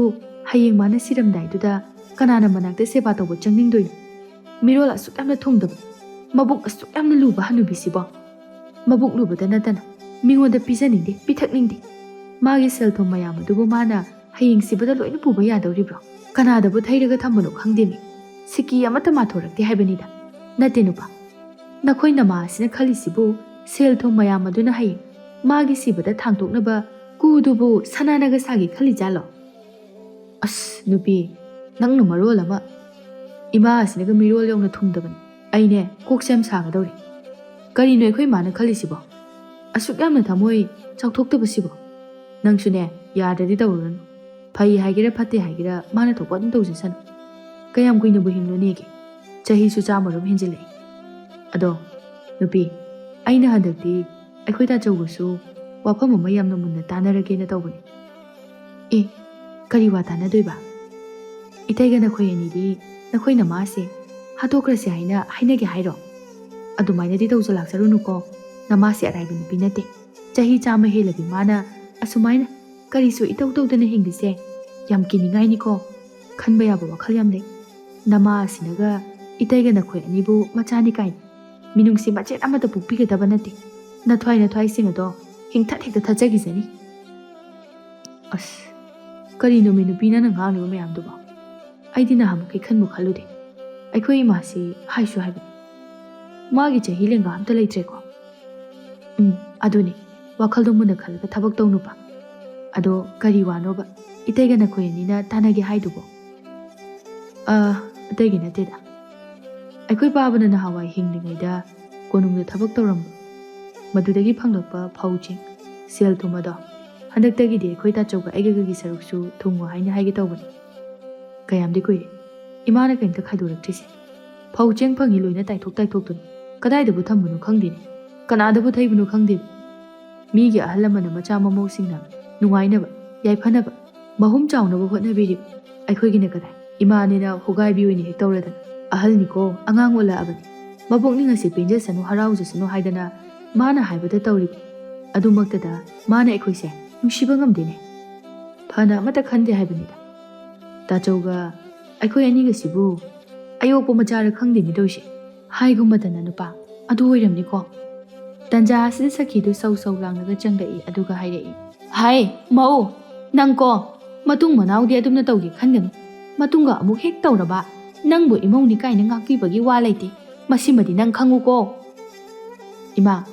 ꯍꯌꯦꯡ ꯃꯥꯅ ꯁꯤꯔꯝꯗꯥꯏꯗꯨꯗ ꯀꯅꯥꯅ ꯃꯅꯥꯛꯇ ꯁꯦꯕా ꯇꯧꯕ ꯆꯪꯅꯤꯡꯗꯣꯏꯅꯣ? ꯃꯤꯔꯣꯜ ꯑꯁꯨꯛ ꯌꯥꯝꯅ ꯊꯨꯡꯗꯕ, ꯃꯕꯨꯛ ꯑꯁꯨꯛ ꯌꯥꯝꯅ ꯂꯨꯕ ꯍꯅꯨꯕꯤꯁꯤꯕꯣ ꯃꯕꯨꯛ ꯂꯨꯕꯗ ꯅꯠꯇꯅ ꯃꯤꯉꯣꯟꯗ ꯄꯤꯖꯅꯤꯡꯗꯦ, ꯄꯤꯊꯛꯅꯤꯡꯗꯦ꯫ ꯃꯥꯒꯤ ꯁꯦꯜ ꯊꯨꯝ ꯃꯌꯥꯝ ꯑꯗꯨꯕꯨ ꯃꯥꯅ ꯍꯌꯦꯡꯁꯤꯕꯗ ꯂꯣꯏꯅ ꯄꯨꯕ ꯌꯥꯗꯧꯔꯤꯕ꯭ꯔꯣ? ꯀꯅꯥꯗꯕꯨ ꯊꯩꯔꯒ ꯊꯝꯕꯅꯣ ꯈꯪꯗꯦꯃꯤ꯫ ꯁꯤꯀꯤ ꯑꯃꯠꯇ ꯃꯥꯊꯣꯔꯛꯇꯦ ꯍꯥꯏꯕꯅꯤꯗ꯫ ꯅꯠꯇꯦ ꯅꯨꯄꯥ, ꯅꯈꯣꯏ ꯅꯃꯥ ꯑꯁꯤꯅ ꯈꯜꯂꯤꯁꯤꯕꯨ ꯁꯦꯜ ꯊꯨꯝ ꯃꯌꯥꯝ ꯑꯗꯨꯅ ꯍꯌꯦꯡ ꯃꯥꯒꯤ ꯁꯤꯕꯗ ꯊꯥꯡꯇꯣꯛꯅꯕ ꯀꯨꯗꯨꯕꯨ ꯁꯅꯥꯅꯒ ꯁꯥꯒꯤ ꯈꯜꯂꯤꯖꯥꯠꯂꯣ? ꯑꯁ ꯅꯨꯄꯤ, ꯅꯪꯅ ꯃꯔꯣꯜ ꯑꯃ ꯏꯃꯥ ꯑꯁꯤꯅꯒ ꯃꯤꯔꯣꯜ ꯌꯧꯅ ꯊꯨꯡꯗꯕꯅꯤ꯫ ꯑꯩꯅꯦ ꯀꯣꯛꯁꯦ ꯌꯥꯝ ꯁꯥꯒꯗꯧꯔꯤ꯫ ꯀꯔꯤꯅꯣ ꯑꯩꯈꯣꯏ ꯃꯥꯅ ꯈꯜꯂꯤꯁꯤꯕꯣ? ꯑꯁꯨꯛ ꯌꯥꯝꯅ ꯊꯃꯣꯏ ꯆꯥꯎꯊꯣꯛꯇꯕꯁꯤꯕꯣ? ꯅꯪꯁꯨꯅꯦ ꯌꯥꯗ꯭ꯔꯗꯤ ꯇꯧꯔꯨꯔꯅꯨ꯫ ꯐꯩ ꯍꯥꯏꯒꯦꯔꯥ ꯐꯠꯇꯦ ꯍꯥꯏꯒꯦꯔꯥ ꯃꯥꯅ ꯊꯣꯛꯄ ꯑꯗꯨꯝ ꯇꯧꯖꯁꯅꯨ꯫ ꯀꯌꯥꯝ ꯀꯨꯏꯅꯕꯨ ꯍꯤꯡꯂꯨꯅꯦꯒꯦ? ꯆꯍꯤꯁꯨ 100 ꯍꯦꯟꯖꯤꯜꯂꯛꯏ꯫ ꯑꯗꯣ ꯅꯨꯄꯤ, ꯑꯩꯅ ꯍꯟꯗꯛꯇꯤ ꯑꯩꯈꯣꯏ ꯇꯥꯆꯧꯒꯁꯨ ꯋꯥꯐꯝ ꯑꯃ ꯌꯥꯝꯅ ꯃꯨꯟꯅ ꯇꯥꯟꯅꯔꯒꯦꯅ ꯇꯧꯕꯅꯤ꯫ ꯑꯦ, ꯀꯔꯤ ꯋꯥ ꯇꯥꯟꯅꯗꯣꯏꯕ? ꯏꯇꯩꯒ ꯅꯈꯣꯏ ꯑꯅꯤꯗꯤ ꯅꯈꯣꯏ ꯅꯃꯥꯁꯦ ꯍꯥꯠꯇꯣꯛꯈ꯭ꯔꯁꯦ ꯍꯥꯏꯅ ꯍꯥꯏꯅꯒꯦ ꯍꯥꯏꯔꯣ? ꯑꯗꯨꯃꯥꯏꯅꯗꯤ ꯇꯧꯖꯂꯥꯛꯆꯔꯨꯅꯨꯀꯣ꯫ ꯅꯃꯥꯁꯦ ꯑꯔꯥꯏꯕ ꯅꯨꯄꯤ ꯅꯠꯇꯦ꯫ ꯆꯍꯤ 100 ꯍꯦꯜꯂꯕꯤ ꯃꯥꯅ ꯑꯁꯨꯃꯥꯏꯅ ꯀꯔꯤꯁꯨ ꯏꯇꯧ ꯇꯧꯗꯅ ꯍꯤꯡꯂꯤꯁꯦ ꯌꯥꯝ ꯀꯤꯅꯤꯡꯉꯥꯏꯅꯤꯀꯣ꯫ ꯈꯟꯕ ꯌꯥꯕ ꯋꯥꯈꯜ ꯌꯥꯝ ꯂꯩ꯫ ꯅꯃꯥ ꯑꯁꯤꯅꯒ ꯏꯇꯩꯒ ꯅꯈꯣꯏ ꯑꯅꯤꯕꯨ ꯃꯆꯥꯅꯤ ꯀꯥꯏꯅ ꯃꯤꯅꯨꯡꯁꯤ ꯃꯆꯦꯠ ꯑꯃꯠꯇ ꯄꯣꯛꯄꯤꯒꯗꯕ ꯅꯠꯇꯦ꯫ ꯅꯊ꯭ꯋꯥꯏꯁꯤꯡ ꯑꯗꯣ ꯍꯤꯡꯊꯠ ꯍꯦꯛꯇ ꯊꯠꯆꯈꯤꯖꯅꯤ꯫ ꯑꯁ, ꯀꯔꯤꯅꯣꯃꯤ ꯅꯨꯄꯤ ꯅꯪꯅ ꯉꯥꯡꯂꯤꯕ ꯃꯌꯥꯝꯗꯨꯕꯣ? ꯑꯩꯗꯤ ꯅꯍꯥꯟꯃꯨꯛꯀꯤ ꯈꯟꯕꯨ ꯈꯜꯂꯨꯗꯦ꯫ ꯑꯩꯈꯣꯏ ꯏꯃꯥꯁꯤ ꯍꯥꯏꯁꯨ ꯍꯥꯏꯕꯅꯤ, ꯃꯥꯒꯤ ꯆꯍꯤ ꯂꯦꯡꯒꯥ ꯑꯝꯇ ꯂꯩꯇ꯭ꯔꯦꯀꯣ꯫ ꯑꯗꯨꯅꯤ, ꯋꯥꯈꯜꯗꯣ ꯃꯨꯟꯅ ꯈꯜꯂꯒ ꯊꯕꯛ ꯇꯧ ꯅꯨꯄꯥ꯫ ꯑꯗꯣ ꯀꯔꯤ ꯋꯥꯅꯣꯕ ꯏꯇꯩꯒ ꯅꯈꯣꯏ ꯑꯅꯤꯅ ꯇꯥꯟꯅꯒꯦ ꯍꯥꯏꯗꯨꯕꯣ? ꯑꯇꯩꯒꯤ ꯅꯠꯇꯦꯗ, ꯑꯩꯈꯣꯏ ꯄꯥꯕꯅ ꯅꯍꯥꯟꯋꯥꯏ ꯍꯤꯡꯂꯤꯉꯩꯗ ꯀꯣꯅꯨꯡꯗ ꯊꯕꯛ ꯇꯧꯔꯝꯕ, ꯃꯗꯨꯗꯒꯤ ꯐꯪꯂꯛꯄ ꯐꯧ ꯆꯦꯡ ꯁꯦꯜ ꯊꯨꯝ ꯑꯗꯣ ꯍꯟꯗꯛꯇꯒꯤꯗꯤ ꯑꯩꯈꯣꯏ ꯇꯥꯆꯧꯒ ꯑꯩꯒꯒꯤ ꯁꯔꯨꯛꯁꯨ ꯊꯨꯡꯉꯣ ꯍꯥꯏꯅ ꯍꯥꯏꯒꯦ ꯇꯧꯕꯅꯤ꯫ ꯀꯌꯥꯝꯗꯤ ꯀꯨꯏꯔꯦ ꯏꯃꯥꯅ ꯀꯩꯝꯇ ꯈꯥꯏꯗꯣꯔꯛꯇ꯭ꯔꯤꯁꯦ꯫ ꯐꯧ ꯆꯦꯡ ꯐꯪꯉꯤ ꯂꯣꯏꯅ ꯇꯥꯏꯊꯣꯛꯇꯨꯅ ꯀꯗꯥꯏꯗꯕꯨ ꯊꯝꯕꯅꯣ ꯈꯪꯗꯦꯅꯦ, ꯀꯅꯥꯗꯕꯨ ꯊꯩꯕꯅꯣ ꯈꯪꯗꯦꯅꯦ꯫ ꯃꯤꯒꯤ ꯑꯍꯜ ꯂꯃꯟꯅ ꯃꯆꯥ ꯃꯃꯧꯁꯤꯡꯅ ꯅꯨꯡꯉꯥꯏꯅꯕ, ꯌꯥꯏꯐꯅꯕ, ꯃꯍꯨꯝ ꯆꯥꯎꯅꯕ ꯍꯣꯠꯅꯕꯤꯔꯤꯕ, ꯑꯩꯈꯣꯏꯒꯤꯅ ꯀꯗꯥꯏ ꯏꯃꯥꯅꯤꯅ ꯍꯣꯒꯥꯏꯕꯤ ꯑꯣꯏꯅ ꯍꯦꯛ ꯇꯧꯔꯗꯅ ꯑꯍꯜꯅꯤꯀꯣ, ꯑꯉꯥꯡ ꯑꯣꯜꯂꯛꯑꯕꯅꯤ, ꯃꯕꯣꯛꯅꯤꯡ ꯑꯁꯤ ꯄꯦꯟꯖꯁꯅꯨ ꯍꯔꯥꯎꯖꯁꯅꯨ ꯍꯥꯏꯗꯅ ꯃꯥꯅ ꯍꯥꯏꯕꯗ ꯇꯧꯔꯤꯕ꯫ ꯑꯗꯨꯃꯛꯇꯗ ꯃꯥꯅ ꯑꯩꯈꯣꯏꯁꯦ ꯅꯨꯡꯁꯤꯕ ꯉꯝꯗꯦꯅꯦ꯫ ꯐꯅ ꯑꯃꯠꯇ ꯈꯟꯗꯦ ꯍꯥꯏꯕꯅꯤꯗ꯫ ꯇꯥꯆꯧꯒ ꯑꯩꯈꯣꯏ ꯑꯅꯤꯒꯁꯤꯕꯨ ꯑꯌꯣꯛꯄ ꯃꯆꯥꯔ ꯈꯪꯗꯦꯅꯤ ꯇꯧꯔꯤꯁꯦ꯫ ꯍꯥꯏꯒꯨꯝꯕꯗꯅ ꯅꯨꯄꯥ, ꯑꯗꯨ ꯑꯣꯏꯔꯝꯅꯤꯀꯣ꯫ ꯇꯟꯖꯥ ꯑꯁꯤꯗ ꯁꯈꯤꯗꯨ ꯁꯧ ꯁꯧ ꯂꯥꯡꯂꯒ ꯆꯪꯂꯛꯏ ꯑꯗꯨꯒ ꯍꯥꯏꯔꯛꯏ, ꯍꯥꯏ ꯃꯧ, ꯅꯪꯀꯣ ꯃꯇꯨꯡ ꯃꯅꯥꯎꯗꯤ ꯑꯗꯨꯝꯅ ꯇꯧꯒꯦ ꯈꯟꯒꯅꯨ꯫ ꯃꯇꯨꯡꯒ ꯑꯃꯨꯛ ꯍꯦꯛ ꯇꯧꯔꯕ ꯅꯪꯕꯨ ꯏꯃꯧꯅꯤ ꯀꯥꯏꯅ ꯉꯥꯛꯄꯤꯕꯒꯤ ꯋꯥ ꯂꯩꯇꯦ, ꯃꯁꯤꯃꯗꯤ ꯅꯪ ꯈꯪꯉꯨꯀꯣ꯫ ꯏꯃꯥ,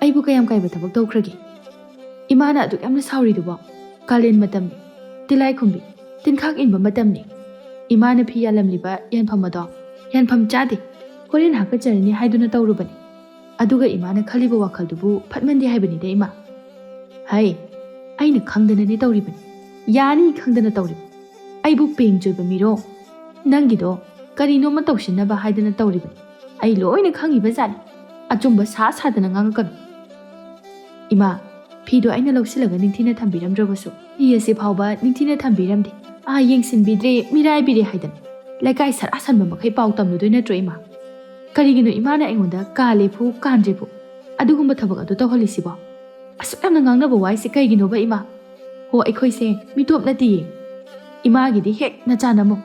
ꯑꯩꯕꯨ ꯀꯌꯥꯝ ꯀꯥꯏꯕ ꯊꯕꯛ ꯇꯧꯈ꯭ꯔꯒꯦ? ꯏꯃꯥꯅ ꯑꯗꯨꯛ ꯌꯥꯝꯅ ꯁꯥꯎꯔꯤꯗꯨꯕꯣ? ꯀꯥꯂꯦꯟ ꯃꯇꯝꯅꯤ, ꯇꯤꯜꯂꯥꯏꯈꯨꯝꯕꯤ, ꯇꯤꯟꯈꯥꯛ ꯏꯟꯕ ꯃꯇꯝꯅꯤ꯫ ꯏꯃꯥꯅ ꯐꯤ ꯌꯥꯜꯂꯝꯂꯤꯕ ꯌꯥꯟꯐꯝ ꯑꯗꯣ ꯌꯥꯟꯐꯝ ꯆꯥꯗꯦ, ꯍꯣꯔꯦꯟ ꯍꯥꯀꯠꯆꯔꯅꯤ ꯍꯥꯏꯗꯨꯅ ꯇꯧꯔꯨꯕꯅꯤ꯫ ꯑꯗꯨꯒ ꯏꯃꯥꯅ ꯈꯜꯂꯤꯕ ꯋꯥꯈꯜꯗꯨꯕꯨ ꯐꯠꯃꯟꯗꯦ ꯍꯥꯏꯕꯅꯤꯗ ꯏꯃꯥ꯫ ꯍꯩ, ꯑꯩꯅ ꯈꯪꯗꯅꯅꯦ ꯇꯧꯔꯤꯕꯅꯤ, ꯌꯥꯅꯤ ꯈꯪꯗꯅ ꯇꯧꯔꯤꯕ꯫ ꯑꯩꯕꯨ ꯄꯦꯡꯖꯣꯏꯕ ꯃꯤꯔꯣ? ꯅꯪꯒꯤꯗꯣ ꯀꯔꯤꯅꯣꯃ ꯇꯧꯁꯤꯟꯅꯕ ꯍꯥꯏꯗꯅ ꯇꯧꯔꯤꯕꯅꯤ꯫ ꯑꯩ ꯂꯣꯏꯅ ꯈꯪꯉꯤꯕꯖꯥꯠꯅꯤ ꯑꯆꯨꯝꯕ ꯁꯥꯗꯅ ꯉꯥꯡꯉꯛꯀꯅꯨ ꯏꯃꯥ ꯐꯤꯗꯣ ꯑꯩꯅ ꯂꯧꯁꯤꯜꯂꯒ ꯅꯤꯡꯊꯤꯅ ꯊꯝꯕꯤꯔꯝꯗ꯭ꯔꯕꯁꯨ ꯐꯤ ꯑꯁꯤ ꯐꯥꯎꯕ ꯅꯤꯡꯊꯤꯅ ꯊꯝꯕꯤꯔꯝꯗꯦ ꯌꯦꯡꯁꯤꯟꯕꯤꯗ꯭ꯔꯦ ꯃꯤꯔꯥꯏꯕꯤꯔꯦ ꯍꯥꯏꯗꯅ ꯂꯩꯀꯥꯏ ꯁꯔꯥꯁꯟꯕ ꯃꯈꯩ ꯄꯥꯎ ꯇꯝꯂꯨꯗꯣꯏ ꯅꯠꯇ꯭ꯔꯣ ꯏꯃꯥ ꯀꯔꯤꯒꯤꯅꯣ ꯏꯃꯥꯅ ꯑꯩꯉꯣꯟꯗ ꯀꯥꯜꯂꯦꯐꯨ ꯀꯥꯟꯗ꯭ꯔꯦꯐꯨ ꯑꯗꯨꯒꯨꯝꯕ ꯊꯕꯛ ꯑꯗꯨ ꯇꯧꯍꯜꯂꯤꯁꯤꯕꯣ ꯑꯁꯨꯛ ꯌꯥꯝꯅ ꯉꯥꯡꯅꯕ ꯋꯥꯏꯁꯦ ꯀꯩꯒꯤꯅꯣꯕ ꯏꯃꯥ ꯍꯣ ꯑꯩꯈꯣꯏꯁꯦ ꯃꯤꯇꯣꯞ ꯅꯠꯇꯤꯌꯦ ꯏꯃꯥꯒꯤꯗꯤ ꯍꯦꯛ ꯅꯆꯥ ꯅꯃꯧ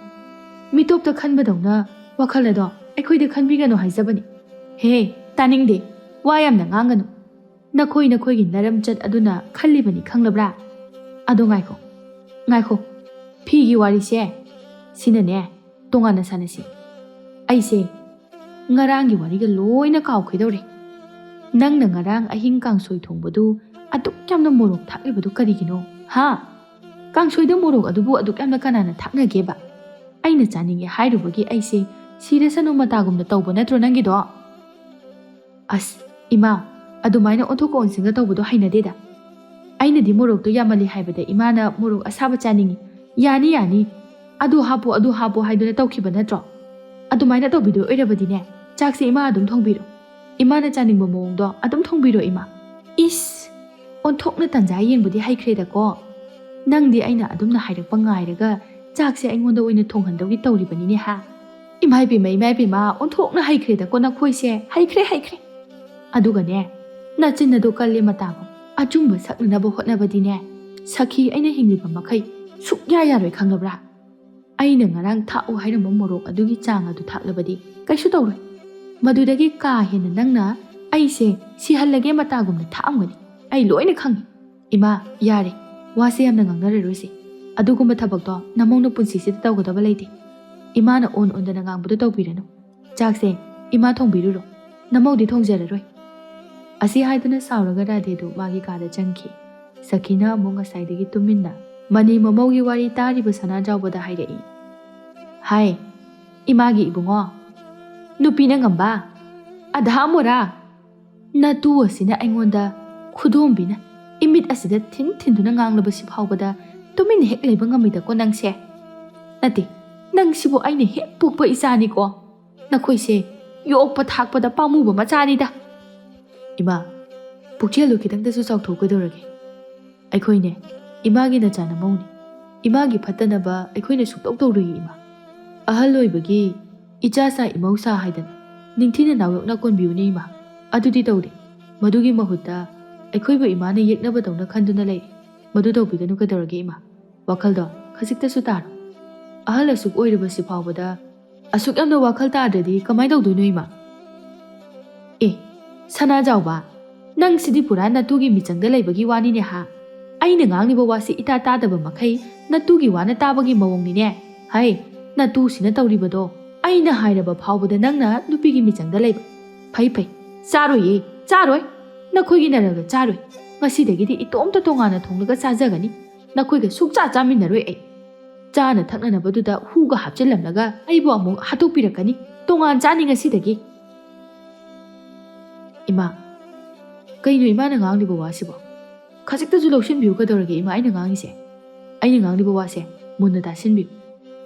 ꯃꯤꯇꯣꯞꯇ ꯈꯟꯕꯗꯧꯅ ꯋꯥꯈꯜ ꯑꯗꯣ ꯑꯩꯈꯣꯏꯗ ꯈꯟꯕꯤꯒꯅꯨ ꯍꯥꯏꯖꯕꯅꯤ ꯍꯦ ꯇꯥꯅꯤꯡꯗꯦ ꯋꯥ ꯌꯥꯝꯅ ꯉꯥꯡꯒꯅꯨ ꯅꯈꯣꯏꯒꯤ ꯅꯔꯝꯆꯠ ꯑꯗꯨꯅ ꯈꯜꯂꯤꯕꯅꯤ ꯈꯪꯂꯕ꯭ꯔꯥ ꯑꯗꯣ ꯉꯥꯏꯈꯣ ꯐꯤꯒꯤ ꯋꯥꯔꯤꯁꯦ ꯁꯤꯅꯅꯦ ꯇꯣꯉꯥꯟꯅ ꯁꯥꯟꯅꯁꯤ ꯑꯩꯁꯦ ꯉꯔꯥꯡꯒꯤ ꯋꯥꯔꯤꯒ ꯂꯣꯏꯅ ꯀꯥꯎꯈꯤꯗꯧꯔꯦ ꯅꯪꯅ ꯉꯔꯥꯡ ꯑꯍꯤꯡ ꯀꯥꯡꯁꯣꯏ ꯊꯣꯡꯕꯗꯨ ꯑꯗꯨꯛ ꯌꯥꯝꯅ ꯃꯣꯔꯣꯛ ꯊꯥꯛꯂꯤꯕꯗꯨ ꯀꯔꯤꯒꯤꯅꯣ ꯀꯥꯡꯁꯣꯏꯗ ꯃꯣꯔꯣꯛ ꯑꯗꯨꯕꯨ ꯑꯗꯨꯛ ꯌꯥꯝꯅ ꯀꯅꯥꯅ ꯊꯥꯛꯅꯒꯦꯕ ꯑꯩꯅ ꯆꯥꯅꯤꯡꯉꯦ ꯍꯥꯏꯔꯨꯕꯒꯤ ꯑꯩꯁꯦ ꯁꯤꯔꯁꯅꯨ ꯃꯇꯥꯒꯨꯝꯅ ꯇꯧꯕ ꯅꯠꯇ꯭ꯔꯣ ꯅꯪꯒꯤꯗꯣ ꯑꯁ ꯏꯃꯥ ꯑꯗꯨꯃꯥꯏꯅ ꯑꯣꯟꯊꯣꯛꯀ ꯑꯣꯟꯁꯤꯟꯒ ꯇꯧꯕꯗꯣ ꯍꯩꯅꯗꯦꯗ ꯑꯩꯅꯗꯤ ꯃꯣꯔꯣꯛꯇꯣ ꯌꯥꯝꯃꯜꯂꯤ ꯍꯥꯏꯕꯗ ꯏꯃꯥꯅ ꯃꯣꯔꯣꯛ ꯑꯁꯥꯕ ꯆꯥꯅꯤꯡꯉꯤ ꯌꯥꯅꯤ ꯑꯗꯨ ꯍꯥꯞꯄꯣ ꯍꯥꯏꯗꯨꯅ ꯇꯧꯈꯤꯕ ꯅꯠꯇ꯭ꯔꯣ ꯑꯗꯨꯃꯥꯏꯅ ꯇꯧꯕꯤꯗꯣ ꯑꯣꯏꯔꯕꯗꯤꯅꯦ ꯆꯥꯛꯁꯦ ꯏꯃꯥ ꯑꯗꯨꯝ ꯊꯣꯡꯕꯤꯔꯣ ꯏꯃꯥꯅ ꯆꯥꯅꯤꯡꯕ ꯃꯑꯣꯡꯗꯣ ꯑꯗꯨꯝ ꯊꯣꯡꯕꯤꯔꯣ ꯏꯃꯥ ꯏꯁ ꯑꯣꯟꯊꯣꯛꯅ ꯇꯟꯖꯥ ꯌꯦꯡꯕꯗꯤ ꯍꯩꯈ꯭ꯔꯦꯗꯀꯣ ꯅꯪꯗꯤ ꯑꯩꯅ ꯑꯗꯨꯝꯅ ꯍꯥꯏꯔꯛꯄ ꯉꯥꯏꯔꯒ ꯆꯥꯛꯁꯦ ꯑꯩꯉꯣꯟꯗ ꯑꯣꯏꯅ ꯊꯣꯡꯍꯟꯗꯧꯒꯤ ꯇꯧꯔꯤꯕꯅꯤꯅꯦ ꯏꯃꯥ ꯏꯄꯦꯝꯃ ꯑꯣꯟꯊꯣꯛꯅ ꯍꯩꯈ꯭ꯔꯦꯗꯀꯣ ꯅꯈꯣꯏꯁꯦ ꯍꯩꯈ꯭ꯔꯦ ꯑꯗꯨꯒꯅꯦ ꯅꯆꯤꯟ ꯑꯗꯨ ꯀꯜꯂꯦ ꯃꯇꯥꯒꯨꯝ ꯑꯆꯨꯝꯕ ꯁꯛꯅꯅꯕ ꯍꯣꯠꯅꯕꯗꯤꯅꯦ ꯁꯈꯤ ꯑꯩꯅ ꯍꯤꯡꯂꯤꯕ ꯃꯈꯩ ꯁꯨꯛꯌꯥ ꯌꯥꯔꯣꯏ ꯈꯪꯂꯕ꯭ꯔꯥ ꯑꯩꯅ ꯉꯔꯥꯡ ꯊꯥꯛꯎ ꯍꯥꯏꯔꯝꯕ ꯃꯣꯔꯣꯛ ꯑꯗꯨꯒꯤ ꯆꯥꯡ ꯑꯗꯨ ꯊꯥꯛꯂꯕꯗꯤ ꯀꯩꯁꯨ ꯇꯧꯔꯣꯏ ꯃꯗꯨꯗꯒꯤ ꯀꯥ ꯍꯦꯟꯅ ꯅꯪꯅ ꯑꯩꯁꯦ ꯁꯤꯍꯜꯂꯒꯦ ꯃꯇꯥꯒꯨꯝꯅ ꯊꯥꯛꯑꯝꯒꯅꯤ ꯑꯩ ꯂꯣꯏꯅ ꯈꯪꯉꯤ ꯏꯃꯥ ꯌꯥꯔꯦ ꯋꯥꯁꯦ ꯌꯥꯝꯅ ꯉꯥꯡꯅꯔꯔꯣꯏꯁꯦ ꯑꯗꯨꯒꯨꯝꯕ ꯊꯕꯛꯇꯣ ꯅꯃꯧꯅ ꯄꯨꯟꯁꯤꯁꯤꯗ ꯇꯧꯒꯗꯕ ꯂꯩꯇꯦ ꯏꯃꯥꯅ ꯑꯣꯟꯗꯅ ꯉꯥꯡꯕꯗꯣ ꯇꯧꯕꯤꯔꯅꯨ ꯆꯥꯛꯁꯦ ꯏꯃꯥ ꯊꯣꯡꯕꯤꯔꯨꯔꯣ ꯅꯃꯧꯗꯤ ꯊꯣꯡꯖꯔꯔꯣꯏ ꯑꯁꯤ ꯍꯥꯏꯗꯨꯅ ꯁꯥꯎꯔꯒ ꯔꯥꯙꯦꯗꯨ ꯃꯥꯒꯤ ꯀꯥꯗ ꯆꯪꯈꯤ ꯁꯈꯤꯅ ꯑꯃꯨꯛ ꯉꯁꯥꯏꯗꯒꯤ ꯇꯨꯃꯤꯟꯅ ꯃꯅꯤ ꯃꯃꯧꯒꯤ ꯋꯥꯔꯤ ꯇꯥꯔꯤꯕ ꯁꯅꯥꯖꯥꯎꯕꯗ ꯍꯥꯏꯔꯛꯏ ꯍꯥꯏ ꯏꯃꯥꯒꯤ ꯏꯕꯨꯡꯉꯣ ꯅꯨꯄꯤꯅ ꯉꯝꯕ ꯑꯙꯥ ꯃꯣꯔꯥ ꯅꯇꯨ ꯑꯁꯤꯅ ꯑꯩꯉꯣꯟꯗ ꯈꯨꯗꯣꯝꯕꯤꯅ ꯏꯃꯤꯠ ꯑꯁꯤꯗ ꯊꯤꯟꯗꯨꯅ ꯉꯥꯡꯂꯕꯁꯤ ꯐꯥꯎꯕꯗ ꯇꯨꯃꯤꯟꯅ ꯍꯦꯛ ꯂꯩꯕ ꯉꯝꯃꯤꯗꯀꯣ ꯅꯪꯁꯦ ꯅꯠꯇꯦ ꯅꯪꯁꯤꯕꯨ ꯑꯩꯅ ꯍꯦꯛ ꯄꯣꯛꯄ ꯏꯆꯥꯅꯤꯀꯣ ꯅꯈꯣꯏꯁꯦ ꯌꯣꯛꯄ ꯊꯥꯛꯄꯗ ꯄꯥꯝꯃꯨꯕ ꯃꯆꯥꯅꯤꯗ ꯏꯃꯥ ꯄꯨꯛꯆꯦꯜꯗꯨ ꯈꯤꯇꯪꯗꯁꯨ ꯆꯥꯎꯊꯣꯛꯀꯗꯧꯔꯒꯦ ꯑꯩꯈꯣꯏꯅꯦ ꯏꯃꯥꯒꯤ ꯅꯆꯥ ꯅꯃꯧꯅꯤ ꯏꯃꯥꯒꯤ ꯐꯠꯇꯅꯕ ꯑꯩꯈꯣꯏꯅ ꯁꯨꯛꯇꯧ ꯇꯧꯔꯨꯏ ꯏꯃꯥ ꯑꯍꯜ ꯑꯣꯏꯕꯒꯤ ꯏꯆꯥꯁꯥ ꯏꯃꯧꯁꯥ ꯍꯥꯏꯗꯅ ꯅꯤꯡꯊꯤꯅ ꯅꯥꯎꯌꯣꯛꯅ ꯀꯣꯟꯕꯤꯌꯨꯅꯦ ꯏꯃꯥ ꯑꯗꯨꯗꯤ ꯇꯧꯗꯦ ꯃꯗꯨꯒꯤ ꯃꯍꯨꯠꯇ ꯑꯩꯈꯣꯏꯕꯨ ꯏꯃꯥꯅ ꯌꯦꯛꯅꯕꯗꯧꯅ ꯈꯟꯗꯨꯅ ꯂꯩꯔꯦ ꯃꯗꯨ ꯇꯧꯕꯤꯒꯅꯨ ꯀꯩꯗꯧꯔꯒꯦ ꯏꯃꯥ ꯋꯥꯈꯜꯗꯣ ꯈꯖꯤꯛꯇꯁꯨ ꯇꯥꯔꯣ ꯑꯍꯜ ꯑꯁꯨꯛ ꯑꯣꯏꯔꯕꯁꯤ ꯐꯥꯎꯕꯗ ꯑꯁꯨꯛ ꯌꯥꯝꯅ ꯋꯥꯈꯜ ꯇꯥꯗ꯭ꯔꯗꯤ ꯀꯃꯥꯏꯅ ꯇꯧꯗꯣꯏꯅꯣ ꯏꯃꯥ ꯁꯅꯥꯖꯥꯎꯕ ꯅꯪꯁꯤꯗꯤ ꯄꯨꯔꯥ ꯅꯇꯨꯒꯤ ꯃꯤꯆꯪꯗ ꯂꯩꯕꯒꯤ ꯋꯥꯅꯤꯅꯦ ꯑꯩꯅ ꯉꯥꯡꯂꯤꯕ ꯋꯥꯁꯤ ꯏꯇꯥ ꯇꯥꯗꯕ ꯃꯈꯩ ꯅꯇꯨꯒꯤ ꯋꯥꯅ ꯇꯥꯕꯒꯤ ꯃꯑꯣꯡꯅꯤꯅꯦ ꯅꯇꯨꯁꯤꯅ ꯇꯧꯔꯤꯕꯗꯣ ꯑꯩꯅ ꯍꯥꯏꯔꯕ ꯐꯥꯎꯕꯗ ꯅꯪꯅ ꯅꯨꯄꯤꯒꯤ ꯃꯤꯆꯪꯗ ꯂꯩꯕ ꯐꯩ ꯆꯥꯔꯣꯏ ꯅꯈꯣꯏꯒꯤ ꯅꯔꯒ ꯆꯥꯔꯣꯏ ꯉꯁꯤꯗꯒꯤꯗꯤ ꯏꯇꯣꯝꯇ ꯇꯣꯉꯥꯟꯅ ꯊꯣꯡꯂꯒ ꯆꯥꯖꯒꯅꯤ ꯅꯈꯣꯏꯒ ꯁꯨꯛꯆꯥ ꯆꯥꯃꯤꯟꯅꯔꯣꯏ ꯑꯩ ꯆꯥꯅ ꯊꯛꯅꯅꯕꯗꯨꯗ ꯍꯨꯒ ꯍꯥꯞꯆꯤꯜꯂꯝꯂꯒ ꯑꯩꯕꯨ ꯑꯃꯨꯛ ꯍꯥꯠꯇꯣꯛꯄꯤꯔꯛꯀꯅꯤ ꯇꯣꯉꯥꯟ ꯆꯥꯅꯤ ꯉꯁꯤꯗꯒꯤ ꯏꯃꯥ ꯀꯩꯅꯣ ꯏꯃꯥꯅ ꯉꯥꯡꯂꯤꯕ ꯋꯥꯁꯤꯕꯣ ꯈꯖꯤꯛꯇꯁꯨ ꯂꯧꯁꯤꯟꯕꯤꯌꯨ ꯀꯩꯗꯧꯔꯒꯦ ꯏꯃꯥ ꯑꯩꯅ ꯉꯥꯡꯉꯤꯁꯦ ꯑꯩꯅ ꯉꯥꯡꯂꯤꯕ ꯋꯥꯁꯦ ꯃꯨꯟꯅ ꯇꯥꯁꯤꯟꯕꯤꯌꯨ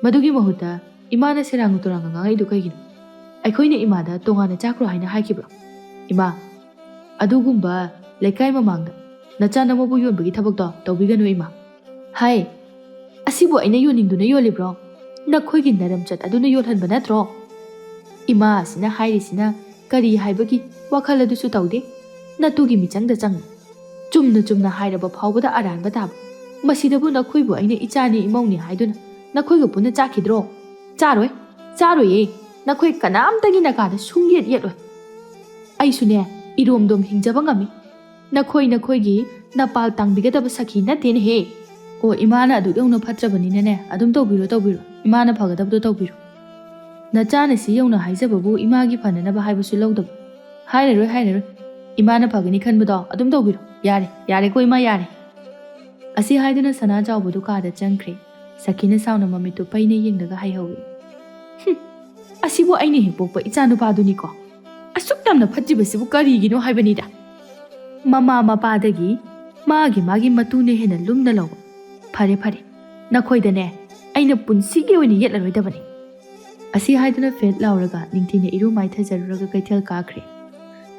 ꯃꯗꯨꯒꯤ ꯃꯍꯨꯠꯇ ꯏꯃꯥꯅ ꯁꯦꯔꯥꯡ ꯇꯨꯔꯥꯡꯒ ꯉꯥꯡꯉꯛꯏꯗꯨ ꯀꯩꯒꯤꯅꯣ ꯑꯩꯈꯣꯏꯅ ꯏꯃꯥꯗ ꯇꯣꯉꯥꯟꯅ ꯆꯥꯈ꯭ꯔꯣ ꯍꯥꯏꯅ ꯍꯥꯏꯈꯤꯕ꯭ꯔꯣ ꯏꯃꯥ ꯑꯗꯨꯒꯨꯝꯕ ꯂꯩꯀꯥꯏ ꯃꯃꯥꯡꯗ ꯅꯆꯥ ꯅꯃꯧꯕꯨ ꯌꯣꯟꯕꯒꯤ ꯊꯕꯛꯇꯣ ꯇꯧꯕꯤꯒꯅꯨ ꯏꯃꯥ ꯑꯁꯤꯕꯨ ꯑꯩꯅ ꯌꯣꯟꯅꯤꯡꯗꯨꯅ ꯌꯣꯜꯂꯤꯕ꯭ꯔꯣ ꯅꯈꯣꯏꯒꯤ ꯅꯔꯝꯆꯠ ꯑꯗꯨꯅ ꯌꯣꯜꯍꯟꯕ ꯅꯠꯇ꯭ꯔꯣ ꯏꯃꯥ ꯑꯁꯤꯅ ꯍꯥꯏꯔꯤꯁꯤꯅ ꯀꯔꯤ ꯍꯥꯏꯕꯒꯤ ꯋꯥꯈꯜ ꯑꯗꯨꯁꯨ ꯇꯧꯗꯦ ꯅꯇꯨꯒꯤ ꯃꯤꯆꯪꯗ ꯆꯪꯉꯤ ꯆꯨꯝꯅ ꯍꯥꯏꯔꯕ ꯐꯥꯎꯕꯗ ꯑꯔꯥꯟꯕ ꯇꯥꯕ ꯃꯁꯤꯗꯕꯨ ꯅꯈꯣꯏꯕꯨ ꯑꯩꯅ ꯏꯆꯥꯅꯤ ꯏꯃꯧꯅꯤ ꯍꯥꯏꯗꯨꯅ ꯅꯈꯣꯏꯒ ꯄꯨꯟꯅ ꯆꯥꯈꯤꯗ꯭ꯔꯣ ꯆꯥꯔꯣꯏꯌꯦ ꯅꯈꯣꯏ ꯀꯅꯥꯝꯇꯒꯤ ꯅꯀꯥꯗ ꯁꯨꯡꯌꯦꯠ ꯌꯦꯠꯂꯣꯏ ꯑꯩꯁꯨꯅꯦ ꯏꯔꯣꯝꯗꯣꯝ ꯍꯤꯡꯖꯕ ꯉꯝꯃꯤ ꯅꯈꯣꯏꯒꯤ ꯅꯄꯥꯜ ꯇꯥꯡꯕꯤꯒꯗꯕ ꯁꯈꯤ ꯅꯠꯇꯦꯅꯦꯍꯦ ꯏꯃꯥꯅ ꯑꯗꯨꯛ ꯌꯧꯅ ꯐꯠꯇ꯭ꯔꯕꯅꯤꯅꯅꯦ ꯑꯗꯨꯝ ꯇꯧꯕꯤꯔꯣ ꯏꯃꯥꯅ ꯐꯒꯗꯕꯗꯣ ꯇꯧꯕꯤꯔꯣ ꯅꯆꯥꯅ ꯁꯤ ꯌꯧꯅ ꯍꯥꯏꯖꯕꯕꯨ ꯏꯃꯥꯒꯤ ꯐꯅꯅꯕ ꯍꯥꯏꯕꯁꯨ ꯂꯧꯗꯕ ꯍꯥꯏꯔꯔꯣꯏ ꯏꯃꯥꯅ ꯐꯒꯅꯤ ꯈꯟꯕꯗꯣ ꯑꯗꯨꯝ ꯇꯧꯕꯤꯔꯣ ꯌꯥꯔꯦꯀꯣ ꯏꯃꯥ ꯌꯥꯔꯦ ꯑꯁꯤ ꯍꯥꯏꯗꯨꯅ ꯁꯅꯥꯖꯥꯎꯕꯗꯨ ꯀꯥꯗ ꯆꯪꯈ꯭ꯔꯦ ꯁꯈꯤꯅ ꯁꯥꯎꯅ ꯃꯃꯤꯠꯇꯨ ꯄꯩꯅ ꯌꯦꯡꯂꯒ ꯍꯥꯏꯍꯧꯏ ꯑꯁꯤꯕꯨ ꯑꯩꯅ ꯍꯦꯛ ꯄꯣꯛꯄ ꯏꯆꯥꯅꯨꯄꯥꯗꯨꯅꯤꯀꯣ ꯑꯁꯨꯛ ꯌꯥꯝꯅ ꯐꯠꯇ꯭ꯔꯤꯕꯁꯤꯕꯨ ꯀꯔꯤꯒꯤꯅꯣ ꯍꯥꯏꯕꯅꯤꯗ ꯃꯃꯥ ꯃꯄꯥꯗꯒꯤ ꯃꯥꯒꯤ ꯃꯇꯨꯅ ꯍꯦꯟꯅ ꯂꯨꯝꯅ ꯂꯧꯕ ꯐꯔꯦ ꯅꯈꯣꯏꯗꯅꯦ ꯑꯩꯅ ꯄꯨꯟꯁꯤꯒꯤ ꯑꯣꯏꯅ ꯌꯦꯠꯂꯔꯣꯏꯗꯕꯅꯤ ꯑꯁꯤ ꯍꯥꯏꯗꯨꯅ ꯐꯦꯠ ꯂꯥꯎꯔꯒ ꯅꯤꯡꯊꯤꯅ ꯏꯔꯨ ꯃꯥꯏꯊꯖꯔꯨꯔꯒ ꯀꯩꯊꯦꯜ ꯀꯥꯈ꯭ꯔꯦ꯫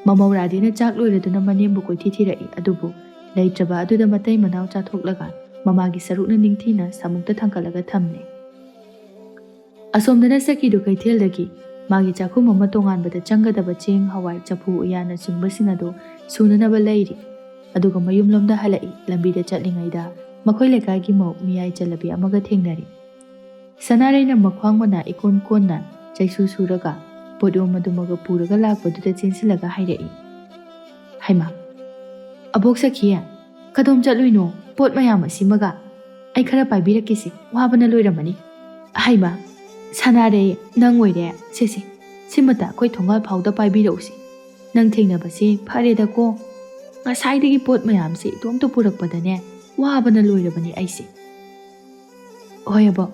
ꯃꯃꯧ ꯔꯥꯙꯦꯅ ꯆꯥꯛ ꯂꯣꯏꯔꯗꯨꯅ ꯃꯅꯦꯝꯕꯨ ꯀꯣꯏꯊꯤ ꯊꯤꯔꯛꯏ, ꯑꯗꯨꯕꯨ ꯂꯩꯇ꯭ꯔꯕ ꯑꯗꯨꯗ ꯃꯇꯩ ꯃꯅꯥꯎ ꯆꯥꯊꯣꯛꯂꯒ ꯃꯃꯥꯒꯤ ꯁꯔꯨꯛꯅ ꯅꯤꯡꯊꯤꯅ ꯁꯥꯃꯨꯛꯇ ꯊꯥꯡꯀꯠꯂꯒ ꯊꯝꯂꯦ꯫ ꯑꯁꯣꯝꯗꯅ ꯁꯈꯤꯗꯨ ꯀꯩꯊꯦꯜꯗꯒꯤ ꯃꯥꯒꯤ ꯆꯥꯛꯈꯨꯝ ꯑꯃ ꯇꯣꯉꯥꯟꯕꯗ ꯆꯪꯒꯗꯕ ꯆꯦꯡ, ꯍꯋꯥꯏ, ꯆꯐꯨ, ꯎꯌꯥꯟꯅꯆꯤꯡꯕꯁꯤꯡ ꯑꯗꯨ ꯁꯨꯅꯅꯕ ꯂꯩꯔꯤ꯫ ꯑꯗꯨꯒ ꯃꯌꯨꯝꯂꯣꯝꯗ ꯍꯜꯂꯛꯏ꯫ ꯂꯝꯕꯤꯗ ꯆꯠꯂꯤꯉꯩꯗ ꯃꯈꯣꯏ ꯂꯩꯀꯥꯏꯒꯤ ꯃꯧ ꯃꯤꯌꯥꯏ ꯆꯜꯂꯕꯤ ꯑꯃꯒ ꯊꯦꯡꯅꯔꯤ꯫ ꯁꯅꯥꯔꯩꯅ ꯃꯈ꯭ꯋꯥꯡ ꯃꯅꯥ ꯏꯀꯣꯟ ꯀꯣꯟꯅ ꯆꯩꯁꯨ ꯁꯨꯔꯒ ꯄꯣꯠꯌꯣꯝ ꯑꯗꯨꯃꯒ ꯄꯨꯔꯒ ꯂꯥꯛꯄꯗꯨꯗ ꯆꯦꯟꯁꯤꯜꯂꯒ ꯍꯥꯏꯔꯛꯏ, "ꯍꯩꯃꯥ, ꯑꯕꯣꯛ ꯁꯈꯤ, ꯀꯗꯣꯝ ꯆꯠꯂꯨꯏꯅꯣ ꯄꯣꯠ ꯃꯌꯥꯝ ꯑꯁꯤꯃꯒ? ꯑꯩ ꯈꯔ ꯄꯥꯏꯕꯤꯔꯛꯀꯦꯁꯦ, ꯋꯥꯕꯅ ꯂꯣꯏꯔꯝꯃꯅꯤ." "ꯍꯩꯃꯥ, ꯁꯅꯥꯔꯩ, ꯅꯪ ꯑꯣꯏꯔꯦ, ꯁꯦ ꯁꯤꯃꯇ ꯑꯩꯈꯣꯏ ꯊꯣꯡꯒꯥꯜ ꯐꯥꯎꯗ ꯄꯥꯏꯕꯤꯔꯛꯎꯁꯤ꯫ ꯅꯪ ꯊꯦꯡꯅꯕꯁꯤ ꯐꯔꯦꯗꯀꯣ꯫ ꯉꯁꯥꯏꯗꯒꯤ ꯄꯣꯠ ꯃꯌꯥꯝꯁꯦ ꯏꯇꯣꯝꯇ ꯄꯨꯔꯛꯄꯗꯅꯦ ꯋꯥꯕꯅ ꯂꯣꯏꯔꯕꯅꯤ ꯑꯩꯁꯦ." "ꯍꯣꯏ ꯑꯕꯣꯛ,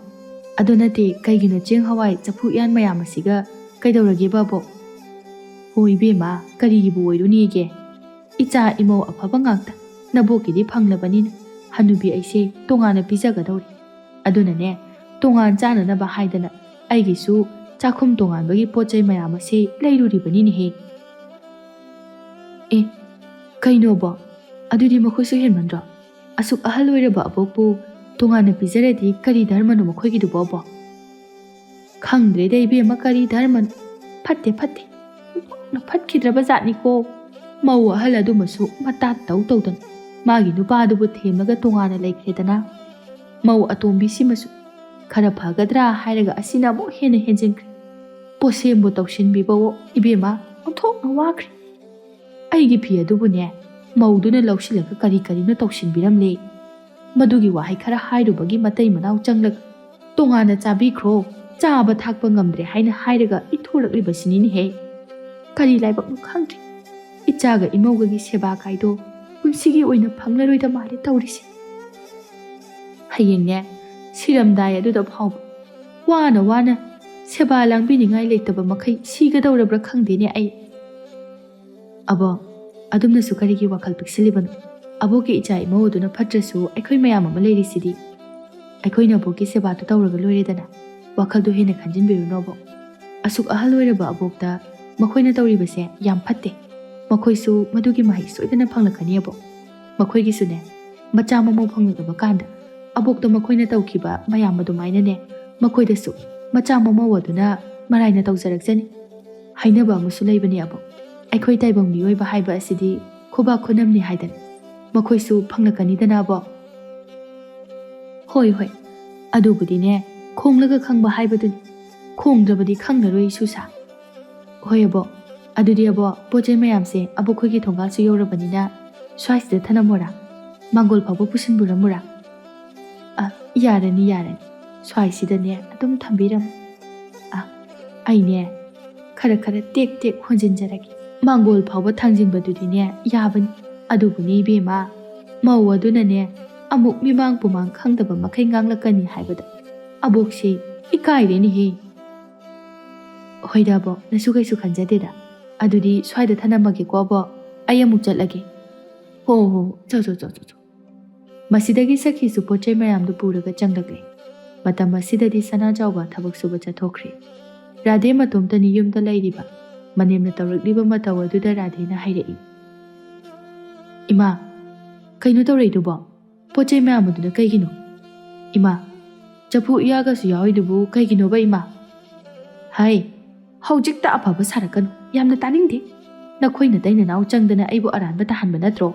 ꯑꯗꯨ ꯅꯠꯇꯦ, ꯀꯩꯒꯤꯅꯣ ꯆꯦꯡ, ꯍꯋꯥꯏ, ꯆꯐꯨ, ꯎꯌꯥꯟ ꯃꯌꯥꯝ ꯑꯁꯤꯒ ꯀꯩꯗꯧꯔꯒꯦꯕ ꯑꯕꯣꯛ?" "ꯍꯣ ꯏꯕꯦꯝꯃ, ꯀꯔꯤꯒꯤꯕꯨ ꯑꯣꯏꯔꯨꯅꯤꯒꯦ? ꯏꯆꯥ ꯏꯃꯧ ꯑꯐꯕ ꯉꯥꯛꯇ ꯅꯕꯣꯛꯀꯤꯗꯤ ꯐꯪꯂꯕꯅꯤꯅ ꯍꯅꯨꯕꯤ ꯑꯩꯁꯦ ꯇꯣꯉꯥꯟꯅ ꯄꯤꯖꯒꯗꯧꯔꯤ꯫ ꯑꯗꯨꯅꯅꯦ, ꯇꯣꯉꯥꯟ ꯆꯥꯅꯅꯕ ꯍꯥꯏꯗꯅ ꯑꯩꯒꯤꯁꯨ ꯆꯥꯛꯈꯨꯝ ꯇꯣꯉꯥꯟꯕꯒꯤ ꯄꯣꯠ ꯆꯩ ꯃꯌꯥꯝ ꯑꯁꯤ ꯂꯩꯔꯨꯔꯤꯕꯅꯤꯅꯦꯍꯦ." "ꯑꯦ, ꯀꯩꯅꯣ ꯑꯕꯣꯛ, ꯑꯗꯨꯗꯤ ꯃꯈꯣꯏꯁꯨ ꯍꯦꯟꯃꯟꯗ꯭ꯔꯣ? ꯑꯁꯨꯛ ꯑꯍꯜ ꯑꯣꯏꯔꯕ ꯑꯕꯣꯛꯄꯨ ꯇꯣꯉꯥꯟꯅ ꯄꯤꯖꯔꯗꯤ ꯀꯔꯤ ꯙꯔꯃꯅꯣ ꯃꯈꯣꯏꯒꯤꯗꯨꯕꯣ ꯑꯕꯣꯛ?" "ꯈꯪꯗ꯭ꯔꯦꯗ ꯏꯕꯦꯝꯃ, ꯀꯔꯤ ꯙꯔꯃꯅꯣ? ꯐꯠꯇꯦ, ꯑꯣꯟꯊꯣꯛꯅ ꯐꯠꯈꯤꯗ꯭ꯔꯕ ꯖꯥꯠꯅꯤꯀꯣ꯫ ꯃꯧ ꯑꯍꯜ ꯑꯗꯨꯃꯁꯨ ꯃꯇꯥ ꯇꯧꯗꯅ ꯃꯥꯒꯤ ꯅꯨꯄꯥꯗꯨꯕꯨ ꯊꯦꯝꯂꯒ ꯇꯣꯉꯥꯟꯅ ꯂꯩꯈ꯭ꯔꯦꯗꯅ꯫ ꯃꯧ ꯑꯇꯣꯝꯕꯤꯁꯤꯃꯁꯨ ꯈꯔ ꯐꯒꯗ꯭ꯔꯥ ꯍꯥꯏꯔꯒ ꯑꯁꯤꯅ ꯑꯃꯨꯛ ꯍꯦꯟꯅ ꯍꯦꯟꯖꯤꯟꯈ꯭ꯔꯦ꯫ ꯄꯣꯠꯁꯦꯝꯕꯨ ꯇꯧꯁꯤꯟꯕꯤꯕꯋꯣ ꯏꯕꯦꯝꯃ, ꯑꯣꯟꯊꯣꯛꯅ ꯋꯥꯈ꯭ꯔꯦ꯫ ꯑꯩꯒꯤ ꯐꯤ ꯑꯗꯨꯕꯨꯅꯦ ꯃꯧꯗꯨꯅ ꯂꯧꯁꯤꯜꯂꯒ ꯀꯔꯤꯅꯣ ꯇꯧꯁꯤꯟꯕꯤꯔꯝꯂꯦ꯫ ꯃꯗꯨꯒꯤ ꯋꯥꯍꯩ ꯈꯔ ꯍꯥꯏꯔꯨꯕꯒꯤ ꯃꯇꯩ ꯃꯅꯥꯎ ꯆꯪꯂꯒ ꯇꯣꯉꯥꯟꯅ ꯆꯥꯕꯤꯈ꯭ꯔꯣ, ꯆꯥꯕ ꯊꯥꯛꯄ ꯉꯝꯗ꯭ꯔꯦ ꯍꯥꯏꯅ ꯍꯥꯏꯔꯒ ꯏꯊꯣꯔꯛꯂꯤꯕꯁꯤꯅꯤꯅꯦꯍꯦ꯫ ꯀꯔꯤ ꯂꯥꯏꯕꯛꯅꯣ ꯈꯪꯗ꯭ꯔꯦ꯫ ꯏꯆꯥꯒ ꯏꯃꯧꯒꯒꯤ ꯁꯦꯕꯥ ꯀꯥꯏꯗꯣ ꯄꯨꯟꯁꯤꯒꯤ ꯑꯣꯏꯅ ꯐꯪꯂꯔꯣꯏꯗ ꯃꯥꯜꯂꯦ ꯇꯧꯔꯤꯁꯦ꯫ ꯍꯌꯦꯡꯅꯦ ꯁꯤꯔꯝꯗꯥꯏ ꯑꯗꯨꯗ ꯐꯥꯎꯕ ꯋꯥꯅ ꯁꯦꯕꯥ ꯂꯥꯡꯕꯤꯅꯤꯡꯉꯥꯏ ꯂꯩꯇꯕ ꯃꯈꯩ ꯁꯤꯒꯗꯧꯔꯕ꯭ꯔꯥ ꯈꯪꯗꯦꯅꯦ ꯑꯩ." "ꯑꯕꯣꯛ, ꯑꯗꯨꯝꯅꯁꯨ ꯀꯔꯤꯒꯤ ꯋꯥꯈꯜ ꯄꯤꯛꯁꯤꯜꯂꯤꯕꯅꯣ? ꯑꯕꯣꯛꯀꯤ ꯏꯆꯥ ꯏꯃꯧ ꯑꯗꯨꯅ ꯐꯠꯇ꯭ꯔꯁꯨ ꯑꯩꯈꯣꯏ ꯃꯌꯥꯝ ꯑꯃ ꯂꯩꯔꯤꯁꯤꯗꯤ꯫ ꯑꯩꯈꯣꯏꯅ ꯑꯕꯣꯛꯀꯤ ꯁꯦꯕꯥꯗꯨ ꯇꯧꯔꯒ ꯂꯣꯏꯔꯦꯗꯅ꯫ ꯋꯥꯈꯜꯗꯣ ꯍꯦꯟꯅ ꯈꯟꯖꯤꯟꯕꯤꯔꯨꯅꯣ ꯑꯕꯣꯛ꯫ ꯑꯁꯨꯛ ꯑꯍꯜ ꯑꯣꯏꯔꯕ ꯑꯕꯣꯛꯇ ꯃꯈꯣꯏꯅ ꯇꯧꯔꯤꯕꯁꯦ ꯌꯥꯝ ꯐꯠꯇꯦ꯫ ꯃꯈꯣꯏꯁꯨ ꯃꯗꯨꯒꯤ ꯃꯍꯩ ꯁꯣꯏꯗꯅ ꯐꯪꯂꯛꯀꯅꯤ ꯑꯕꯣꯛ꯫ ꯃꯈꯣꯏꯒꯤꯁꯨꯅꯦ, ꯃꯆꯥ ꯃꯃꯧ ꯐꯪꯂꯛꯂꯕ ꯀꯥꯟꯗ ꯑꯕꯣꯛꯇ ꯃꯈꯣꯏꯅ ꯇꯧꯈꯤꯕ ꯃꯌꯥꯝ ꯑꯗꯨꯃꯥꯏꯅꯅꯦ ꯃꯈꯣꯏꯗꯁꯨ ꯃꯆꯥ ꯃꯃꯧ ꯑꯗꯨꯅ ꯃꯔꯥꯏꯅ ꯇꯧꯖꯔꯛꯆꯅꯤ꯫ ꯍꯥꯏꯅꯕ ꯑꯃꯁꯨ ꯂꯩꯕꯅꯤ ꯑꯕꯣꯛ, ꯑꯩꯈꯣꯏ ꯇꯥꯏꯕꯪ ꯃꯤꯑꯣꯏꯕ ꯍꯥꯏꯕ ꯑꯁꯤꯗꯤ ꯈꯨꯕꯥꯛ ꯈꯨꯅꯝꯅꯤ ꯍꯥꯏꯗꯅ꯫ ꯃꯈꯣꯏꯁꯨ ꯐꯪꯂꯛꯀꯅꯤꯗꯅ ꯑꯕꯣꯛ." "ꯍꯣꯏ, ꯑꯗꯨꯕꯨꯗꯤꯅꯦ ꯈꯣꯡꯂꯒ ꯈꯪꯕ ꯍꯥꯏꯕꯗꯨꯅꯤ, ꯈꯣꯡꯗ꯭ꯔꯕꯗꯤ ꯈꯪꯂꯔꯣꯏ ꯁꯨꯁꯥ." "ꯍꯣꯏ ꯑꯕꯣꯛ, ꯑꯗꯨꯗꯤ ꯑꯕꯣꯛ, ꯄꯣꯠ ꯆꯩ ꯃꯌꯥꯝꯁꯦ ꯑꯕꯣꯛꯈꯣꯏꯒꯤ ꯊꯣꯡꯒꯥꯜꯁꯨ ꯌꯧꯔꯕꯅꯤꯅ ꯁ꯭ꯋꯥꯏꯁꯤꯗ ꯊꯅꯝꯃꯣꯔꯥ? ꯃꯥꯡꯒꯣꯜ ꯐꯥꯎꯕ ꯄꯨꯁꯤꯟꯕꯤꯔꯝꯃꯣꯔꯥ?" "ꯌꯥꯔꯅꯤ, ꯁ꯭ꯋꯥꯏꯁꯤꯗꯅꯦ ꯑꯗꯨꯝ ꯊꯝꯕꯤꯔꯝꯃꯨ꯫ ꯑꯩꯅꯦ ꯈꯔ ꯇꯦꯛ ꯍꯣꯟꯖꯤꯟꯖꯔꯒꯦ꯫ ꯃꯥꯡꯒꯣꯜ ꯐꯥꯎꯕ ꯊꯥꯡꯖꯤꯟꯕꯗꯨꯗꯤꯅꯦ ꯌꯥꯕꯅꯤ꯫ ꯑꯗꯨꯕꯨꯅꯦ ꯏꯕꯦꯝꯃ, ꯃꯧ ꯑꯗꯨꯅꯅꯦ ꯑꯃꯨꯛ ꯃꯤꯃꯥꯡ ꯄꯨꯃꯥꯡ ꯈꯪꯗꯕ ꯃꯈꯩ ꯉꯥꯡꯂꯛꯀꯅꯤ ꯍꯥꯏꯕꯗ ꯑꯕꯣꯛꯁꯦ ꯏꯀꯥꯏꯔꯦꯅꯦꯍꯦ." "ꯍꯣꯏꯗ ꯑꯕꯣꯛ, ꯅꯁꯨ ꯀꯩꯁꯨ ꯈꯟꯖꯗꯦꯗ꯫ ꯑꯗꯨꯗꯤ ꯁ꯭ꯋꯥꯏꯗ ꯊꯅꯝꯃꯒꯦꯀꯣ ꯑꯕꯣꯛ, ꯑꯩ ꯑꯃꯨꯛ ꯆꯠꯂꯒꯦ." "ꯍꯣ, ꯆꯣ." ꯃꯁꯤꯗꯒꯤ ꯁꯈꯤꯁꯨ ꯄꯣꯠ ꯆꯩ ꯃꯌꯥꯝꯗꯨ ꯄꯨꯔꯒ ꯆꯪꯂꯛꯂꯦ꯫ ꯃꯇꯝ ꯑꯁꯤꯗꯗꯤ ꯁꯅꯥꯖꯥꯎꯕ ꯊꯕꯛ ꯁꯨꯕ ꯆꯠꯊꯣꯛꯈ꯭ꯔꯦ꯫ ꯔꯥꯙꯦ ꯃꯇꯣꯝꯇꯅꯤ ꯌꯨꯝꯗ ꯂꯩꯔꯤꯕ꯫ ꯃꯅꯦꯝꯅ ꯇꯧꯔꯛꯂꯤꯕ ꯃꯇꯧ ꯑꯗꯨꯗ ꯔꯥꯙꯦꯅ ꯍꯥꯏꯔꯛꯏ, "ꯏꯃꯥ, ꯀꯩꯅꯣ ꯇꯧꯔꯛꯏꯗꯨꯕꯣ? ꯄꯣꯠ ꯆꯩ ꯃꯌꯥꯝ ꯑꯗꯨꯅ ꯀꯩꯒꯤꯅꯣ? ꯏꯃꯥ, ꯆꯐꯨ ꯎꯌꯥꯟꯒꯁꯨ ꯌꯥꯎꯔꯤꯗꯨꯕꯨ ꯀꯩꯒꯤꯅꯣꯕ ꯏꯃꯥ?" "ꯍꯩ, ꯍꯧꯖꯤꯛꯇ ꯑꯐꯕ ꯁꯥꯔꯛꯀꯅꯨ, ꯌꯥꯝꯅ ꯇꯥꯅꯤꯡꯗꯦ꯫ ꯅꯈꯣꯏ ꯅꯇꯩ ꯅꯅꯥꯎ ꯆꯪꯗꯅ ꯑꯩꯕꯨ ꯑꯔꯥꯟꯕ ꯇꯥꯍꯟꯕ ꯅꯠꯇ꯭ꯔꯣ?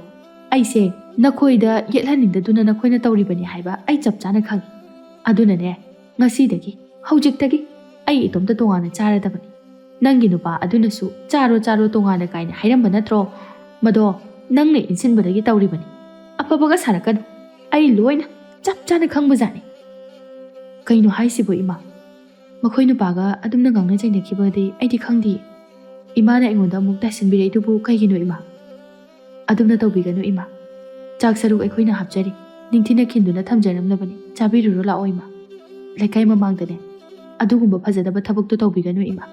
ꯑꯩꯁꯦ ꯅꯈꯣꯏꯗ ꯌꯦꯠꯍꯟꯅꯤꯡꯗꯗꯨꯅ ꯅꯈꯣꯏꯅ ꯇꯧꯔꯤꯕꯅꯤ ꯍꯥꯏꯕ ꯑꯩ ꯆꯞ ꯆꯥꯅ ꯈꯪꯏ꯫ ꯑꯗꯨꯅꯅꯦ, ꯍꯧꯖꯤꯛꯇꯒꯤ ꯑꯩ ꯏꯇꯣꯝꯇ ꯇꯣꯉꯥꯟꯅ ꯆꯥꯔꯗꯕꯅꯤ꯫ ꯅꯪꯒꯤ ꯅꯨꯄꯥ ꯑꯗꯨꯅꯁꯨ ꯆꯥꯔꯣ ꯇꯣꯉꯥꯟꯅ ꯀꯥꯏꯅ ꯍꯥꯏꯔꯝꯕ ꯅꯠꯇ꯭ꯔꯣ? ꯃꯗꯣ ꯅꯪꯅ ꯏꯟꯁꯤꯟꯕꯗꯒꯤ ꯇꯧꯔꯤꯕꯅꯤ꯫ ꯑꯐꯕꯒ ꯁꯥꯔꯛꯀꯅꯨ, ꯑꯩ ꯂꯣꯏꯅ ꯆꯞ ꯆꯥꯅ ꯈꯪꯕꯖꯥꯠꯅꯤ." "ꯀꯩꯅꯣ ꯍꯥꯏꯁꯤꯕꯣ ꯏꯃꯥ? ꯃꯈꯣꯏ ꯅꯨꯄꯥꯒ ꯑꯗꯨꯝꯅ ꯉꯥꯡꯅ ꯆꯩꯅꯈꯤꯕꯗꯤ ꯑꯩꯗꯤ ꯈꯪꯗꯤꯌꯦ꯫ ꯏꯃꯥꯅ ꯑꯩꯉꯣꯟꯗ ꯑꯃꯨꯛ ꯇꯥꯏꯁꯤꯟꯕꯤꯔꯛꯏꯗꯨꯕꯨ ꯀꯩꯒꯤꯅꯣ ꯏꯃꯥ?" "ꯑꯗꯨꯝꯅ ꯇꯧꯕꯤꯒꯅꯨ ꯏꯃꯥ꯫ ꯆꯥꯛ ꯁꯔꯨꯛ ꯑꯩꯈꯣꯏꯅ ꯍꯥꯞꯆꯔꯤ, ꯅꯤꯡꯊꯤꯅ ꯈꯤꯟꯗꯨꯅ ꯊꯝꯖꯔꯝꯂꯕꯅꯤ, ꯆꯥꯕꯤꯔꯨꯔꯣ ꯂꯥꯛꯑꯣ ꯏꯃꯥ꯫ ꯂꯩꯀꯥꯏ ꯃꯃꯥꯡꯗꯅꯦ ꯑꯗꯨꯒꯨꯝꯕ ꯐꯖꯗꯕ ꯊꯕꯛꯇꯣ ꯇꯧꯕꯤꯒꯅꯨ ꯏꯃꯥ꯫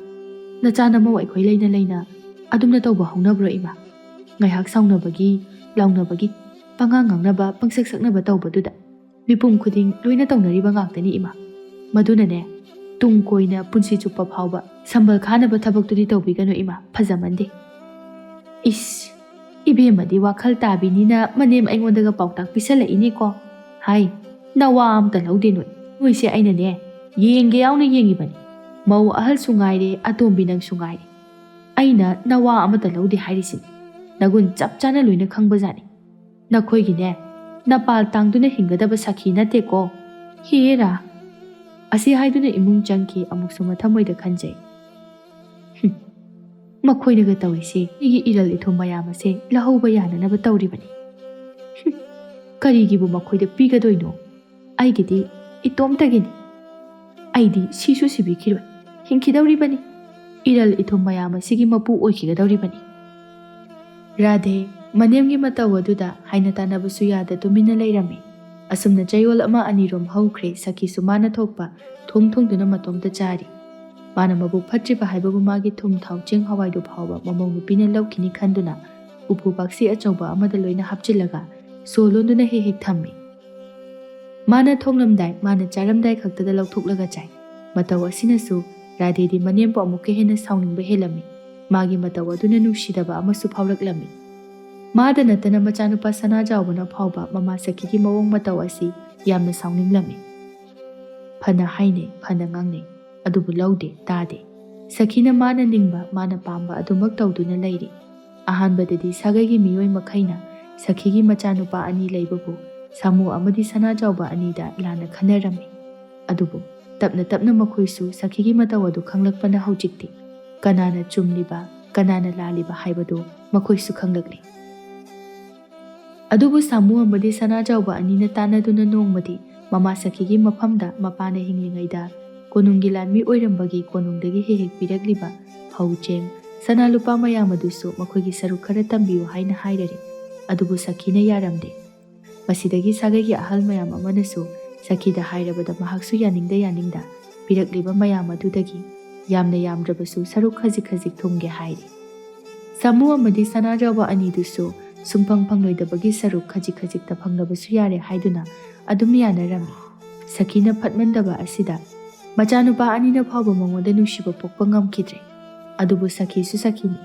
ꯅꯆꯥ ꯅꯃꯧ ꯑꯩꯈꯣꯏ ꯂꯩꯅ ꯑꯗꯨꯝꯅ ꯇꯧꯕ ꯍꯧꯅꯕ꯭ꯔꯣ ꯏꯃꯥ? ꯉꯥꯏꯍꯥꯛ ꯁꯥꯎꯅꯕꯒꯤ, ꯂꯥꯎꯅꯕꯒꯤ, ꯄꯉꯥꯡ ꯉꯥꯡꯅꯕ, ꯄꯪꯁꯛ ꯁꯛꯅꯕ ꯇꯧꯕꯗꯨꯗ ꯃꯤꯄꯨꯝ ꯈꯨꯗꯤꯡ ꯂꯣꯏꯅ ꯇꯧꯅꯔꯤꯕ ꯉꯥꯛꯇꯅꯤ ꯏꯃꯥ꯫ ꯃꯗꯨꯅꯅꯦ ꯇꯨꯡ ꯀꯣꯏꯅ ꯄꯨꯟꯁꯤ ꯆꯨꯞꯄ ꯐꯥꯎꯕ ꯁꯝꯕꯜ ꯈꯥꯅꯕ ꯊꯕꯛꯇꯨꯗꯤ ꯇꯧꯕꯤꯒꯅꯨ ꯏꯃꯥ, ꯐꯖꯃꯟꯗꯦ꯫ ꯏꯁ, ꯏꯕꯦꯝꯃꯗꯤ ꯋꯥꯈꯜ ꯇꯥꯕꯤꯅꯤꯅ ꯃꯅꯦꯝ ꯑꯩꯉꯣꯟꯗꯒ ꯄꯥꯎꯇꯥꯛ ꯄꯤꯁꯜꯂꯛꯏꯅꯦꯀꯣ꯫ ꯍꯥꯏ, ꯅꯋꯥ ꯑꯝꯇ ꯂꯧꯗꯦ ꯅꯣꯏ꯫ ꯅꯣꯏꯁꯦ ꯑꯩꯅꯅꯦ ꯌꯦꯡꯒꯦ ꯌꯥꯎꯅ ꯌꯦꯡꯉꯤꯕꯅꯤ꯫ ꯃꯧ ꯑꯍꯜꯁꯨ ꯉꯥꯏꯔꯦ, ꯑꯇꯣꯝꯕꯤ ꯅꯪꯁꯨ ꯉꯥꯏꯔꯦ꯫ ꯑꯩꯅ ꯅꯋꯥ ꯑꯃꯇ ꯂꯧꯗꯦ ꯍꯥꯏꯔꯤꯁꯤꯅꯤ꯫ ꯅꯒꯨꯟ ꯆꯞ ꯆꯥꯅ ꯂꯣꯏꯅ ꯈꯪꯕꯖꯥꯠꯅꯤ꯫ ꯅꯈꯣꯏꯒꯤꯅꯦ ꯅꯄꯥꯜ ꯇꯥꯡꯗꯨꯅ ꯍꯤꯡꯒꯗꯕ ꯁꯈꯤ ꯅꯠꯇꯦꯀꯣ꯫ ꯍꯦꯔꯥ꯫ ꯑꯁꯤ ꯍꯥꯏꯗꯨꯅ ꯏꯃꯨꯡ ꯆꯪꯈꯤ꯫ ꯑꯃꯨꯛꯁꯨ ꯃꯊꯃꯣꯏꯗ ꯈꯟꯖꯩ, ꯃꯈꯣꯏꯅꯒ ꯇꯧꯔꯤꯁꯦ ꯑꯩꯒꯤ ꯏꯔꯜ ꯏꯊꯨꯝ ꯃꯌꯥꯝ ꯑꯁꯦ ꯂꯧꯍꯧꯕ ꯌꯥꯅꯅꯕ ꯇꯧꯔꯤꯕꯅꯤ꯫ ꯀꯔꯤꯒꯤꯕꯨ ꯃꯈꯣꯏꯗ ꯄꯤꯒꯗꯣꯏꯅꯣ? ꯑꯩꯒꯤꯗꯤ ꯏꯇꯣꯝꯇꯒꯤꯅꯤ꯫ ꯑꯩꯗꯤ ꯁꯤꯁꯨ ꯁꯤꯕꯤꯈꯤꯔꯣꯏ, ꯍꯤꯡꯈꯤꯗꯧꯔꯤꯕꯅꯤ꯫ ꯏꯔꯜ ꯏꯊꯨꯝ ꯃꯌꯥꯝ ꯑꯁꯤꯒꯤ ꯃꯄꯨ ꯑꯣꯏꯈꯤꯒꯗꯧꯔꯤꯕꯅꯤ꯫ ꯔꯥꯙꯦ ꯃꯅꯦꯝꯒꯤ ꯃꯇꯧ ꯑꯗꯨꯗ ꯍꯥꯏꯅ ꯇꯥꯟꯅꯕꯁꯨ ꯌꯥꯗ ꯇꯨꯃꯤꯟꯅ ꯂꯩꯔꯝꯃꯤ꯫ ꯑꯁꯨꯝꯅ ꯆꯌꯣꯜ ꯑꯃ ꯑꯅꯤꯔꯣꯝ ꯍꯧꯈ꯭ꯔꯦ꯫ ꯁꯈꯤꯁꯨ ꯃꯥꯅ ꯊꯣꯛꯄ ꯊꯣꯡ ꯊꯣꯡꯗꯨꯅ ꯃꯇꯣꯝꯇ ꯆꯥꯔꯤ꯫ ꯃꯥꯅ ꯃꯕꯨꯛ ꯐꯠꯇ꯭ꯔꯤꯕ ꯍꯥꯏꯕꯕꯨ ꯃꯥꯒꯤ ꯊꯨꯝ ꯊꯥꯎ ꯆꯦꯡ ꯍꯋꯥꯏꯗꯨ ꯐꯥꯎꯕ ꯃꯃꯧ ꯅꯨꯄꯤꯅ ꯂꯧꯈꯤꯅꯤ ꯈꯟꯗꯨꯅ ꯎꯄꯨ ꯄꯥꯛꯁꯤ ꯑꯆꯧꯕ ꯑꯃꯗ ꯂꯣꯏꯅ ꯍꯥꯞꯆꯤꯜꯂꯒ ꯁꯣ ꯂꯣꯟꯗꯨꯅ ꯍꯦꯛ ꯍꯦꯛ ꯊꯝꯃꯤ꯫ ꯃꯥꯅ ꯊꯣꯡꯂꯝꯗꯥꯏ, ꯃꯥꯅ ꯆꯥꯔꯝꯗꯥꯏ ꯈꯛꯇꯗ ꯂꯧꯊꯣꯛꯂꯒ ꯆꯥꯏ꯫ ꯃꯇꯧ ꯑꯁꯤꯅꯁꯨ ꯔꯥꯙꯦꯗꯤ ꯃꯅꯦꯝꯕꯨ ꯑꯃꯨꯛꯀ ꯍꯦꯟꯅ ꯁꯥꯎꯅꯤꯡꯕ ꯍꯦꯜꯂꯝꯃꯤ꯫ ꯃꯥꯒꯤ ꯃꯇꯧ ꯑꯗꯨꯅ ꯅꯨꯡꯁꯤꯗꯕ ꯑꯃꯁꯨ ꯐꯥꯎꯔꯛꯂꯝꯃꯤ꯫ ꯃꯥꯗ ꯅꯠꯇꯅ ꯃꯆꯥꯅꯨꯄꯥ ꯁꯅꯥꯖꯥꯎꯕꯅ ꯐꯥꯎꯕ ꯃꯃꯥ ꯁꯈꯤꯒꯤ ꯃꯑꯣꯡ ꯃꯇꯧ ꯑꯁꯤ ꯌꯥꯝꯅ ꯁꯥꯎꯅꯤꯡꯂꯝꯃꯤ꯫ ꯐꯅ ꯍꯥꯏꯅꯩ, ꯐꯅ ꯉꯥꯡꯅꯩ, ꯑꯗꯨꯕꯨ ꯂꯧꯗꯦ, ꯇꯥꯗꯦ꯫ ꯁꯈꯤꯅ ꯃꯥꯅ ꯅꯤꯡꯕ, ꯃꯥꯅ ꯄꯥꯝꯕ ꯑꯗꯨꯃꯛ ꯇꯧꯗꯨꯅ ꯂꯩꯔꯤ꯫ ꯑꯍꯥꯟꯕꯗꯗꯤ ꯁꯥꯒꯩꯒꯤ ꯃꯤꯑꯣꯏ ꯃꯈꯩꯅ ꯁꯈꯤꯒꯤ ꯃꯆꯥꯅꯨꯄꯥ ꯑꯅꯤ ꯂꯩꯕꯕꯨ ꯁꯥꯃꯨ ꯑꯃꯗꯤ ꯁꯅꯥꯖꯥꯎꯕ ꯑꯅꯤꯗ ꯂꯥꯟꯅ ꯈꯟꯅꯔꯝꯃꯤ꯫ ꯑꯗꯨꯕꯨ ꯇꯞꯅ ꯇꯞꯅ ꯃꯈꯣꯏꯁꯨ ꯁꯈꯤꯒꯤ ꯃꯇꯧ ꯑꯗꯨ ꯈꯪꯂꯛꯄꯅ ꯍꯧꯖꯤꯛꯇꯤ ꯀꯅꯥꯅ ꯆꯨꯝꯂꯤꯕ, ꯀꯅꯥꯅ ꯂꯥꯜꯂꯤꯕ ꯍꯥꯏꯕꯗꯨ ꯃꯈꯣꯏꯁꯨ ꯈꯪꯂꯛꯂꯤ꯫ ꯑꯗꯨꯕꯨ ꯁꯥꯃꯨ ꯑꯃꯗꯤ ꯁꯅꯥꯖꯥꯎꯕ ꯑꯅꯤꯅ ꯇꯥꯟꯅꯗꯨꯅ ꯅꯣꯡꯃꯗꯤ ꯃꯃꯥ ꯁꯈꯤꯒꯤ ꯃꯐꯝꯗ ꯃꯄꯥꯅ ꯍꯤꯡꯂꯤꯉꯩꯗ ꯀꯣꯅꯨꯡꯒꯤ ꯂꯥꯟꯃꯤ ꯑꯣꯏꯔꯝꯕꯒꯤ ꯀꯣꯅꯨꯡꯗꯒꯤ ꯍꯦꯛ ꯍꯦꯛ ꯄꯤꯔꯛꯂꯤꯕ ꯐꯧ ꯆꯦꯡ, ꯁꯅꯥ ꯂꯨꯄꯥ ꯃꯌꯥꯝ ꯑꯗꯨꯁꯨ ꯃꯈꯣꯏꯒꯤ ꯁꯔꯨꯛ ꯈꯔ ꯇꯝꯕꯤꯌꯨ ꯍꯥꯏꯅ ꯍꯥꯏꯔꯔꯤ꯫ ꯑꯗꯨꯕꯨ ꯁꯈꯤꯅ ꯌꯥꯔꯝꯗꯦ꯫ ꯃꯁꯤꯗꯒꯤ ꯁꯥꯒꯩꯒꯤ ꯑꯍꯜ ꯃꯌꯥꯝ ꯑꯃꯅꯁꯨ ꯁꯈꯤꯗ ꯍꯥꯏꯔꯕꯗ ꯃꯍꯥꯛꯁꯨ ꯌꯥꯅꯤꯡꯗ ꯌꯥꯅꯤꯡꯗ ꯄꯤꯔꯛꯂꯤꯕ ꯃꯌꯥꯝ ꯑꯗꯨꯗꯒꯤ ꯌꯥꯝꯅ ꯌꯥꯝꯗ꯭ꯔꯕꯁꯨ ꯁꯔꯨꯛ ꯈꯖꯤꯛ ꯈꯖꯤꯛ ꯊꯨꯡꯒꯦ ꯍꯥꯏꯔꯤ꯫ ꯁꯥꯃꯨ ꯑꯃꯗꯤ ꯁꯅꯥꯖꯥꯎꯕ ꯑꯅꯤꯗꯨꯁꯨ ꯁꯨꯡꯐꯪ ꯐꯪꯂꯣꯏꯗꯕꯒꯤ ꯁꯔꯨꯛ ꯈꯖꯤꯛ ꯈꯖꯤꯛꯇ ꯐꯪꯂꯕꯁꯨ ꯌꯥꯔꯦ ꯍꯥꯏꯗꯨꯅ ꯑꯗꯨꯝ ꯌꯥꯅꯔꯝꯃꯤ꯫ ꯁꯈꯤꯅ ꯐꯠꯃꯟꯗꯕ ꯑꯁꯤꯗ ꯃꯆꯥꯅꯨꯄꯥ ꯑꯅꯤꯅ ꯐꯥꯎꯕ ꯃꯉꯣꯟꯗ ꯅꯨꯡꯁꯤꯕ ꯄꯣꯛꯄ ꯉꯝꯈꯤꯗ꯭ꯔꯦ꯫ ꯑꯗꯨꯕꯨ ꯁꯈꯤꯁꯨ ꯁꯈꯤꯅꯤ꯫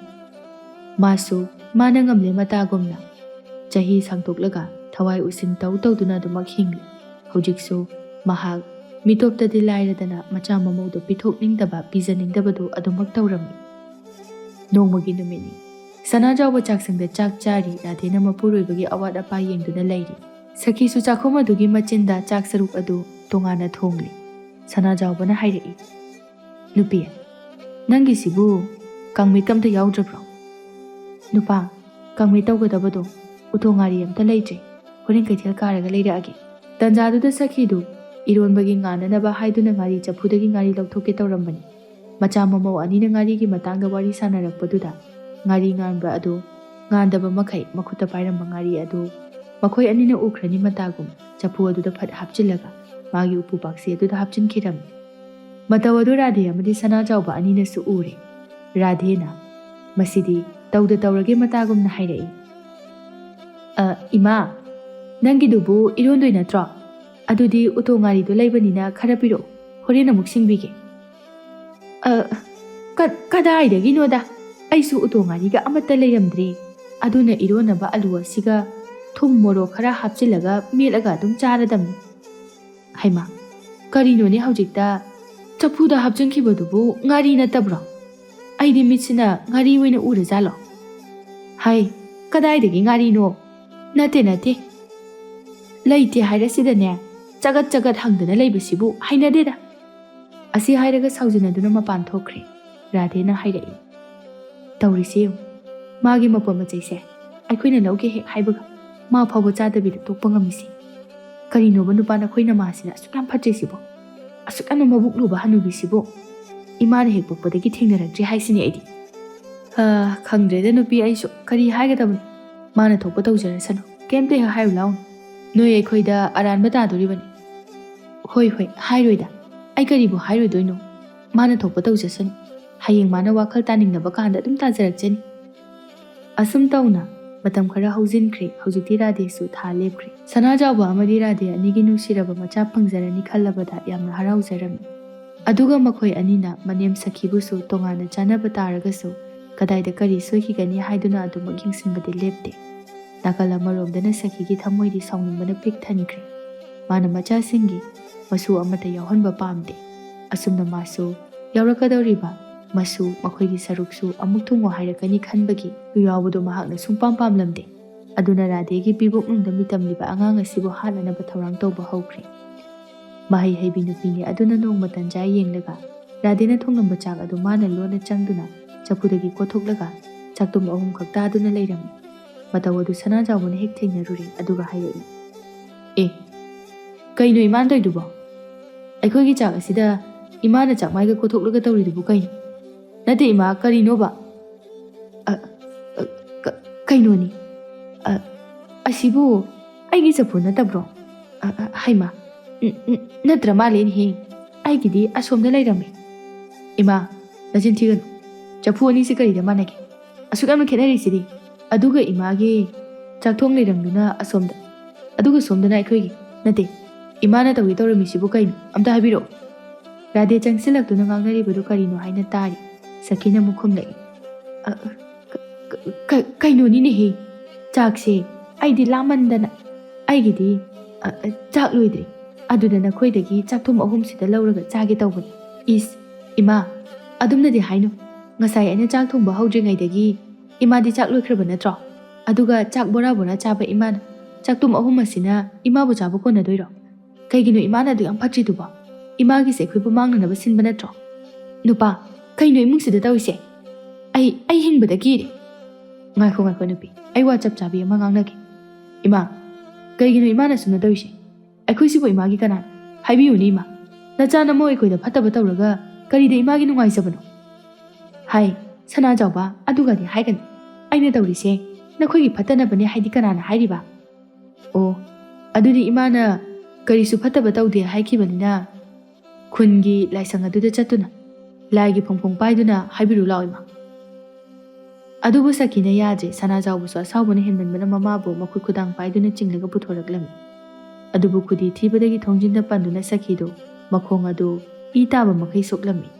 ꯃꯥꯁꯨ ꯃꯥꯅ ꯉꯝꯂꯦ ꯃꯇꯥꯒꯨꯝꯅ ꯆꯍꯤ ꯁꯥꯡꯇꯣꯛꯂꯒ ꯊꯋꯥꯏ ꯎꯁꯤꯟ ꯇꯧ ꯇꯧꯗꯨꯅ ꯑꯗꯨꯃꯛ ꯍꯤꯡꯂꯤ꯫ ꯍꯧꯖꯤꯛꯁꯨ ꯃꯍꯥꯛ ꯃꯤꯇꯣꯞꯇꯗꯤ ꯂꯥꯏꯔꯗꯅ ꯃꯆꯥ ꯃꯃꯧꯗꯣ ꯄꯤꯊꯣꯛꯅꯤꯡꯗꯕ, ꯄꯤꯖꯅꯤꯡꯗꯕꯗꯨ ꯑꯗꯨꯃꯛ ꯇꯧꯔꯝꯃꯤ꯫ ꯅꯣꯡꯃꯒꯤ ꯅꯨꯃꯤꯠꯅꯤ꯫ ꯁꯅꯥꯖꯥꯎꯕ ꯆꯥꯛꯁꯪꯗ ꯆꯥꯛ ꯆꯥꯔꯤ꯫ ꯔꯥꯙꯦꯅ ꯃꯄꯨꯔꯣꯏꯕꯒꯤ ꯑꯋꯥꯠ ꯑꯄꯥ ꯌꯦꯡꯗꯨꯅ ꯂꯩꯔꯤ꯫ ꯁꯈꯤꯁꯨ ꯆꯥꯛꯈꯨꯝ ꯑꯗꯨꯒꯤ ꯃꯆꯤꯟꯗ ꯆꯥꯛ ꯁꯔꯨꯛ ꯑꯗꯨ ꯇꯣꯉꯥꯟꯅ ꯊꯣꯡꯂꯤ꯫ ꯁꯅꯥꯖꯥꯎꯕꯅ ꯍꯥꯏꯔꯛꯏ, ꯅꯨꯄꯤ, ꯅꯪꯒꯤꯁꯤꯕꯨ ꯀꯥꯡꯃꯦꯠ ꯑꯝꯇ ꯌꯥꯎꯗ꯭ꯔꯕ꯭ꯔꯣ? ꯅꯨꯄꯥ, ꯀꯥꯡꯃꯦꯠ ꯇꯧꯒꯗꯕꯗꯣ ꯎꯇꯣꯡ ꯉꯥꯔꯤ ꯑꯝꯇ ꯂꯩꯇ꯭ꯔꯦ, ꯍꯣꯔꯦꯟ ꯀꯩꯊꯦꯜ ꯀꯥꯔꯒ ꯂꯩꯔꯛꯑꯒꯦ꯫ ꯇꯟꯖꯥꯗꯨꯗ ꯁꯈꯤꯗꯨ ꯏꯔꯣꯟꯕꯒꯤ ꯉꯥꯟꯅꯅꯕ ꯍꯥꯏꯗꯨꯅ ꯉꯥꯔꯤ ꯆꯐꯨꯗꯒꯤ ꯉꯥꯔꯤ ꯂꯧꯊꯣꯛꯀꯦ ꯇꯧꯔꯝꯕꯅꯤ꯫ ꯃꯆꯥ ꯃꯃꯧ ꯑꯅꯤꯅ ꯉꯥꯔꯤꯒꯤ ꯃꯇꯥꯡꯗ ꯋꯥꯔꯤ ꯁꯥꯅꯔꯛꯄꯗꯨꯗ ꯉꯥꯔꯤ ꯉꯥꯟꯕ ꯑꯗꯨ ꯉꯥꯟꯗꯕ ꯃꯈꯩ ꯃꯈꯨꯠꯇ ꯄꯥꯏꯔꯝꯕ ꯉꯥꯔꯤ ꯑꯗꯨ ꯃꯈꯣꯏ ꯑꯅꯤꯅ ꯎꯈ꯭ꯔꯅꯤ ꯃꯇꯥꯒꯨꯝ ꯆꯐꯨ ꯑꯗꯨꯗ ꯐꯠ ꯍꯥꯞꯆꯤꯜꯂꯒ ꯃꯥꯒꯤ ꯎꯄꯨ ꯄꯥꯛꯁꯤ ꯑꯗꯨꯗ ꯍꯥꯞꯆꯤꯟꯈꯤꯔꯝꯃꯤ꯫ ꯃꯇꯧ ꯑꯗꯨ ꯔꯥꯙꯦ ꯑꯃꯗꯤ ꯁꯅꯥꯖꯥꯎꯕ ꯑꯅꯤꯅꯁꯨ ꯎꯔꯦ꯫ ꯔꯥꯙꯦꯅ ꯃꯁꯤꯗꯤ ꯇꯧꯗ ꯇꯧꯔꯒꯦ ꯃꯇꯥꯒꯨꯝꯅ ꯍꯥꯏꯔꯛꯏ, ꯏꯃꯥ, ꯅꯪꯒꯤꯗꯨꯕꯨ ꯏꯔꯣꯟꯗꯣꯏ ꯅꯠꯇ꯭ꯔꯣ? ꯑꯗꯨꯗꯤ ꯎꯇꯣꯡ ꯉꯥꯔꯤꯗꯣ ꯂꯩꯕꯅꯤꯅ ꯈꯔ ꯄꯤꯔꯛꯑꯣ, ꯍꯣꯔꯦꯟ ꯑꯃꯨꯛ ꯁꯤꯡꯕꯤꯒꯦ꯫ ꯀꯗꯥꯏꯗꯒꯤꯅꯣꯗ, ꯑꯩꯁꯨ ꯎꯇꯣꯡ ꯉꯥꯔꯤꯒ ꯑꯃꯠꯇ ꯂꯩꯔꯝꯗ꯭ꯔꯦ꯫ ꯑꯗꯨꯅ ꯏꯔꯣꯟꯅꯕ ꯑꯂꯨ ꯑꯁꯤꯒ ꯊꯨꯝ ꯃꯣꯔꯣꯛ ꯈꯔ ꯍꯥꯞꯆꯤꯜꯂꯒ ꯃꯦꯠꯂꯒ ꯑꯗꯨꯝ ꯆꯥꯔꯗꯝꯅꯤ꯫ ꯍꯩꯃꯥ, ꯀꯔꯤꯅꯣꯅꯦ ꯍꯧꯖꯤꯛꯇ ꯆꯐꯨꯗ ꯍꯥꯞꯆꯤꯟꯈꯤꯕꯗꯨꯕꯨ ꯉꯥꯔꯤ ꯅꯠꯇꯕ꯭ꯔꯣ? ꯑꯩꯗꯤ ꯃꯤꯠꯁꯤꯅ ꯉꯥꯔꯤ ꯑꯣꯏꯅ ꯎꯔꯖꯥꯠꯂꯣ? ꯍꯥꯏ, ꯀꯗꯥꯏꯗꯒꯤ ꯉꯥꯔꯤꯅꯣ? ꯅꯠꯇꯦ ꯅꯠꯇꯦ, ꯂꯩꯇꯦ ꯍꯥꯏꯔꯁꯤꯗꯅꯦ ꯆꯒꯠ ꯆꯒꯠ ꯍꯪꯗꯅ ꯂꯩꯕꯁꯤꯕꯨ ꯍꯩꯅꯗꯦꯗ꯫ ꯑꯁꯤ ꯍꯥꯏꯔꯒ ꯁꯥꯎꯖꯤꯟꯅꯗꯨꯅ ꯃꯄꯥꯟ ꯊꯣꯛꯈ꯭ꯔꯦ꯫ ꯔꯥꯙꯦꯅ ꯍꯥꯏꯔꯛꯏ, ꯇꯧꯔꯤꯁꯦ ꯌꯦꯡꯉꯨ, ꯃꯥꯒꯤ ꯃꯄꯣꯠ ꯃꯆꯩꯁꯦ ꯑꯩꯈꯣꯏꯅ ꯂꯧꯒꯦ ꯍꯦꯛ ꯍꯥꯏꯕꯒ ꯃꯥ ꯐꯥꯎꯕ ꯆꯥꯗꯕꯤꯗ ꯇꯣꯛꯄ ꯉꯝꯃꯤꯁꯤ꯫ ꯀꯔꯤꯅꯣꯕ ꯅꯨꯄꯥ ꯅꯈꯣꯏ ꯅꯃꯥꯁꯤꯅ ꯑꯁꯨꯛ ꯌꯥꯝ ꯐꯠꯇ꯭ꯔꯤꯁꯤꯕꯣ? ꯑꯁꯨꯛ ꯌꯥꯝꯅ ꯃꯕꯨꯛ ꯂꯨꯕ ꯍꯅꯨꯕꯤꯁꯤꯕꯨ ꯏꯃꯥꯅ ꯍꯦꯛ ꯄꯣꯛꯄꯗꯒꯤ ꯊꯦꯡꯅꯔꯛꯇ꯭ꯔꯤ ꯍꯥꯏꯁꯤꯅꯤ ꯑꯩꯗꯤ꯫ ꯈꯪꯗ꯭ꯔꯦꯗ ꯅꯨꯄꯤ, ꯑꯩꯁꯨ ꯀꯔꯤ ꯍꯥꯏꯒꯗꯕꯅꯣ? ꯃꯥꯅ ꯊꯣꯛꯄ ꯇꯧꯖꯔꯁꯅꯨ, ꯀꯩꯝꯇ ꯍꯦꯛ ꯍꯥꯏꯔꯨ ꯂꯥꯎꯅꯨ, ꯅꯣꯏ ꯑꯩꯈꯣꯏꯗ ꯑꯔꯥꯟꯕ ꯇꯥꯗꯣꯔꯤꯕꯅꯤ꯫ ꯍꯣꯏ ꯍꯣꯏ, ꯍꯥꯏꯔꯣꯏꯗ, ꯑꯩ ꯀꯔꯤꯕꯨ ꯍꯥꯏꯔꯣꯏꯗꯣꯏꯅꯣ? ꯃꯥꯅ ꯊꯣꯛꯄ ꯇꯧꯖꯁꯅꯨ, ꯍꯌꯦꯡ ꯃꯥꯅ ꯋꯥꯈꯜ ꯇꯥꯅꯤꯡꯅꯕ ꯀꯥꯟꯗ ꯑꯗꯨꯝ ꯇꯥꯖꯔꯛꯆꯅꯤ꯫ ꯑꯁꯨꯝ ꯇꯧꯅ ꯃꯇꯝ ꯈꯔ ꯍꯧꯖꯤꯟꯈ꯭ꯔꯦ꯫ ꯍꯧꯖꯤꯛꯇꯤ ꯔꯥꯙꯦꯁꯨ ꯊꯥ ꯂꯦꯞꯈ꯭ꯔꯦ꯫ ꯁꯅꯥꯖꯥꯎꯕ ꯑꯃꯗꯤ ꯔꯥꯙꯦ ꯑꯅꯤꯒꯤ ꯅꯨꯡꯁꯤꯔꯕ ꯃꯆꯥ ꯐꯪꯖꯔꯅꯤ ꯈꯜꯂꯕꯗ ꯌꯥꯝꯅ ꯍꯔꯥꯎꯖꯔꯝꯃꯤ꯫ ꯑꯗꯨꯒ ꯃꯈꯣꯏ ꯑꯅꯤꯅ ꯃꯅꯦꯝ ꯁꯈꯤꯕꯨꯁꯨ ꯇꯣꯉꯥꯟꯅ ꯆꯥꯅꯕ ꯇꯥꯔꯒꯁꯨ ꯀꯗꯥꯏꯗ ꯀꯔꯤ ꯁꯣꯏꯈꯤꯒꯅꯤ ꯍꯥꯏꯗꯨꯅ ꯑꯗꯨꯃꯛ ꯌꯦꯡꯁꯤꯟꯕꯗꯤ ꯂꯦꯞꯇꯦ꯫ ꯅꯥꯀꯜ ꯑꯃꯔꯣꯝꯗꯅ ꯁꯈꯤꯒꯤ ꯊꯃꯣꯏꯗꯤ ꯁꯥꯎꯅꯤꯡꯕꯅ ꯄꯤꯛ ꯊꯟꯈ꯭ꯔꯦ꯫ ꯃꯥꯅ ꯃꯆꯥꯁꯤꯡꯒꯤ ꯃꯁꯨ ꯑꯃꯠꯇ ꯌꯥꯎꯍꯟꯕ ꯄꯥꯝꯗꯦ꯫ ꯑꯁꯨꯝꯅ ꯃꯥꯁꯨ ꯌꯥꯎꯔꯛꯀꯗꯧꯔꯤꯕ ꯃꯁꯨ ꯃꯈꯣꯏꯒꯤ ꯁꯔꯨꯛꯁꯨ ꯑꯃꯨꯛ ꯊꯨꯡꯉꯣ ꯍꯥꯏꯔꯛꯀꯅꯤ ꯈꯟꯕꯒꯤ ꯌꯥꯎꯕꯗꯨ ꯃꯍꯥꯛꯅ ꯁꯨꯡꯄꯥꯝ ꯄꯥꯝꯂꯝꯗꯦ꯫ ꯑꯗꯨꯅ ꯔꯥꯙꯦꯒꯤ ꯄꯤꯕꯣꯛꯅꯨꯡꯗ ꯃꯤꯇꯝꯂꯤꯕ ꯑꯉꯥꯡ ꯑꯁꯤꯕꯨ ꯍꯥꯠꯅꯅꯕ ꯊꯧꯔꯥꯡ ꯇꯧꯕ ꯍꯧꯈ꯭ꯔꯦ꯫ ꯃꯍꯩ ꯍꯩꯕꯤ ꯅꯨꯄꯤꯅꯤ ꯑꯗꯨꯅ ꯅꯣꯡꯃ ꯇꯟꯖꯥ ꯌꯦꯡꯂꯒ ꯔꯥꯙꯦꯅ ꯊꯣꯡꯂꯝꯕ ꯆꯥꯛ ꯑꯗꯨ ꯃꯥꯅ ꯂꯣꯟꯅ ꯆꯪꯗꯨꯅ ꯆꯐꯨꯗꯒꯤ ꯀꯣꯠꯊꯣꯛꯂꯒ ꯆꯥꯛꯇꯨꯝ 3 ꯈꯛ ꯇꯥꯗꯨꯅ ꯂꯩꯔꯝꯃꯤ꯫ ꯃꯇꯧ ꯑꯗꯨ ꯁꯅꯥꯖꯥꯎꯕꯅ ꯍꯦꯛ ꯊꯦꯡꯅꯔꯨꯔꯦ ꯑꯗꯨꯒ ꯍꯥꯏꯔꯛꯏ, "ꯑꯦ, ꯀꯩꯅꯣ ꯏꯃꯥꯅ ꯇꯧꯏꯗꯨꯕꯣ? ꯑꯩꯈꯣꯏꯒꯤ ꯆꯥꯛ ꯑꯁꯤꯗ ꯏꯃꯥꯅ ꯆꯥꯛꯃꯥꯏꯒ ꯀꯣꯠꯊꯣꯛꯂꯒ ꯇꯧꯔꯤꯗꯨꯕꯨ ꯀꯩꯅꯣ? ꯅꯠꯇꯦ ꯏꯃꯥ, ꯀꯔꯤꯅꯣꯕ? ꯀꯩꯅꯣꯅꯤ, ꯑꯁꯤꯕꯨ ꯑꯩꯒꯤ ꯆꯐꯨ ꯅꯠꯇꯕ꯭ꯔꯣ? ꯍꯩꯃꯥ, ꯅꯠꯇ꯭ꯔ ꯃꯥꯜꯂꯦꯅꯦꯍꯦ, ꯑꯩꯒꯤꯗꯤ ꯑꯁꯣꯝꯗ ꯂꯩꯔꯝꯃꯦ꯫ ꯏꯃꯥ, ꯅꯆꯤꯟ ꯊꯤꯒꯅꯨ, ꯆꯐꯨ ꯑꯅꯤꯁꯤ ꯀꯔꯤꯗ ꯃꯥꯟꯅꯒꯦ? ꯑꯁꯨꯛ ꯌꯥꯝꯅ ꯈꯦꯠꯅꯔꯤꯁꯤꯗꯤ? ꯑꯗꯨꯒ ꯏꯃꯥꯒꯤ ꯆꯥꯛꯊꯣꯡ ꯂꯩꯔꯪꯗꯨꯅ ꯑꯁꯣꯝꯗ, ꯑꯗꯨꯒ ꯁꯣꯝꯗꯅ ꯑꯩꯈꯣꯏꯒꯤ, ꯅꯠꯇꯦ, ꯏꯃꯥꯅ ꯇꯧꯒꯦ ꯇꯧꯔꯝꯃꯤꯁꯤꯕꯨ ꯀꯩꯅꯣ? ꯑꯝꯇ ꯍꯥꯏꯕꯤꯔꯛꯑꯣ." ꯔꯥꯙꯦ ꯆꯪꯁꯤꯜꯂꯛꯇꯨꯅ ꯉꯥꯡꯅꯔꯤꯕꯗꯨ ꯀꯔꯤꯅꯣ ꯍꯥꯏꯅ ꯇꯥꯔꯤ꯫ ꯁꯈꯤꯅ ꯑꯃꯨꯛ ꯈꯨꯝꯂꯛꯏ, "ꯀꯩꯅꯣꯅꯤꯅꯦꯍꯦ, ꯆꯥꯛꯁꯦ ꯑꯩꯗꯤ ꯂꯥꯃꯟꯗꯅ ꯑꯩꯒꯤꯗꯤ ꯆꯥꯛ ꯂꯣꯏꯗ꯭ꯔꯤ, ꯑꯗꯨꯗ ꯅꯈꯣꯏꯗꯒꯤ ꯆꯥꯛꯊꯨꯝ 3 ꯂꯧꯔꯒ ꯆꯥꯒꯦ ꯇꯧꯕꯅꯤ." "ꯏꯁ, ꯏꯃꯥ, ꯑꯗꯨꯝꯅꯗꯤ ꯍꯥꯏꯅꯨ. ꯉꯁꯥꯏ ꯑꯩꯅ ꯆꯥꯛ ꯊꯣꯡꯕ ꯍꯧꯗ꯭ꯔꯤꯉꯩꯗꯒꯤ ꯏꯃꯥꯗꯤ ꯆꯥꯛ ꯂꯣꯏꯈ꯭ꯔꯕ ꯅꯠꯇ꯭ꯔꯣ? ꯑꯗꯨꯒ ꯆꯥꯛ ꯕꯣꯔꯥ ꯕꯣꯔꯥ ꯆꯥꯕ ꯏꯃꯥꯅ ꯆꯥꯛꯇꯨꯝ 3 ꯑꯁꯤꯅ ꯏꯃꯥꯕꯨ ꯆꯥꯕ ꯀꯣꯟꯅꯗꯣꯏꯔꯣ? ꯀꯩꯒꯤꯅꯣ ꯏꯃꯥꯅ ꯑꯗꯨ ꯌꯥꯝ ꯐꯠꯇ꯭ꯔꯤꯗꯨꯕꯣ? ꯏꯃꯥꯒꯤꯁꯦ ꯑꯩꯈꯣꯏꯕꯨ ꯃꯥꯡꯅꯅꯕ ꯁꯤꯟꯕ ꯅꯠꯇ꯭ꯔꯣ? ꯅꯨꯄꯥ, ꯀꯩꯅꯣ ꯏꯃꯨꯡꯁꯤꯗ ꯇꯧꯔꯤꯁꯦ? ꯑꯩ ꯍꯤꯡꯕꯗ ꯀꯤꯔꯦ." "ꯉꯥꯏꯈꯣ ꯅꯨꯄꯤ, ꯑꯩ ꯋꯥ ꯆꯞ ꯆꯥꯕꯤ ꯑꯃ ꯉꯥꯡꯅꯒꯦ꯫ ꯏꯃꯥ, ꯀꯩꯒꯤꯅꯣ ꯏꯃꯥꯅ ꯁꯨꯝꯅ ꯇꯧꯔꯤꯁꯦ? ꯑꯩꯈꯣꯏꯁꯤꯕꯨ ꯏꯃꯥꯒꯤ ꯀꯅꯥꯅ? ꯍꯥꯏꯕꯤꯌꯨꯅꯦ ꯏꯃꯥ. ꯅꯆꯥ ꯅꯃꯧ ꯑꯩꯈꯣꯏꯗ ꯐꯠꯇꯕ ꯇꯧꯔꯒ ꯀꯔꯤꯗ ꯏꯃꯥꯒꯤ ꯅꯨꯡꯉꯥꯏꯖꯕꯅꯣ?" "ꯍꯥꯏ, ꯁꯅꯥꯖꯥꯎꯕ, ꯑꯗꯨꯒꯗꯤ ꯍꯥꯏꯒꯅꯨ. ꯑꯩꯅ ꯇꯧꯔꯤꯁꯦ ꯅꯈꯣꯏꯒꯤ ꯐꯠꯇꯅꯕꯅꯦ ꯍꯥꯏꯗꯤ ꯀꯅꯥꯅ ꯍꯥꯏꯔꯤꯕ?" "ꯑꯣ, ꯑꯗꯨꯗꯤ ꯏꯃꯥꯅ ꯀꯔꯤꯁꯨ ꯐꯠꯇꯕ ꯇꯧꯗꯦ ꯍꯥꯏꯈꯤꯕꯅꯤꯅ ꯈꯨꯟꯒꯤ ꯂꯥꯏꯁꯪ ꯑꯗꯨꯗ ꯆꯠꯇꯨꯅ ꯂꯥꯏꯒꯤ ꯐꯣꯡꯐꯣꯡ ꯄꯥꯏꯗꯨꯅ ꯍꯥꯏꯕꯤꯔꯨ ꯂꯥꯎ ꯏꯃꯥ." ꯑꯗꯨꯕꯨ ꯁꯈꯤꯅ ꯌꯥꯗ꯭ꯔꯦ꯫ ꯁꯅꯥꯖꯥꯎꯕꯁꯨ ꯑꯁꯥꯎꯕꯅ ꯍꯦꯟꯃꯟꯕꯅ ꯃꯃꯥꯕꯨ ꯃꯈꯨꯠ ꯈꯨꯗꯥꯡ ꯄꯥꯏꯗꯨꯅ ꯆꯤꯡꯂꯒ ꯄꯨꯊꯣꯔꯛꯂꯝꯃꯤ꯫ ꯑꯗꯨꯕꯨ ꯈꯨꯗꯤ ꯊꯤꯕꯗꯒꯤ ꯊꯣꯡꯖꯤꯟꯗ ꯄꯟꯗꯨꯅ ꯁꯈꯤꯗꯨ ꯃꯈꯣꯡ ꯑꯗꯨ ꯏ ꯇꯥꯕ ꯃꯈꯩ ꯁꯣꯛꯂꯝꯃꯤ꯫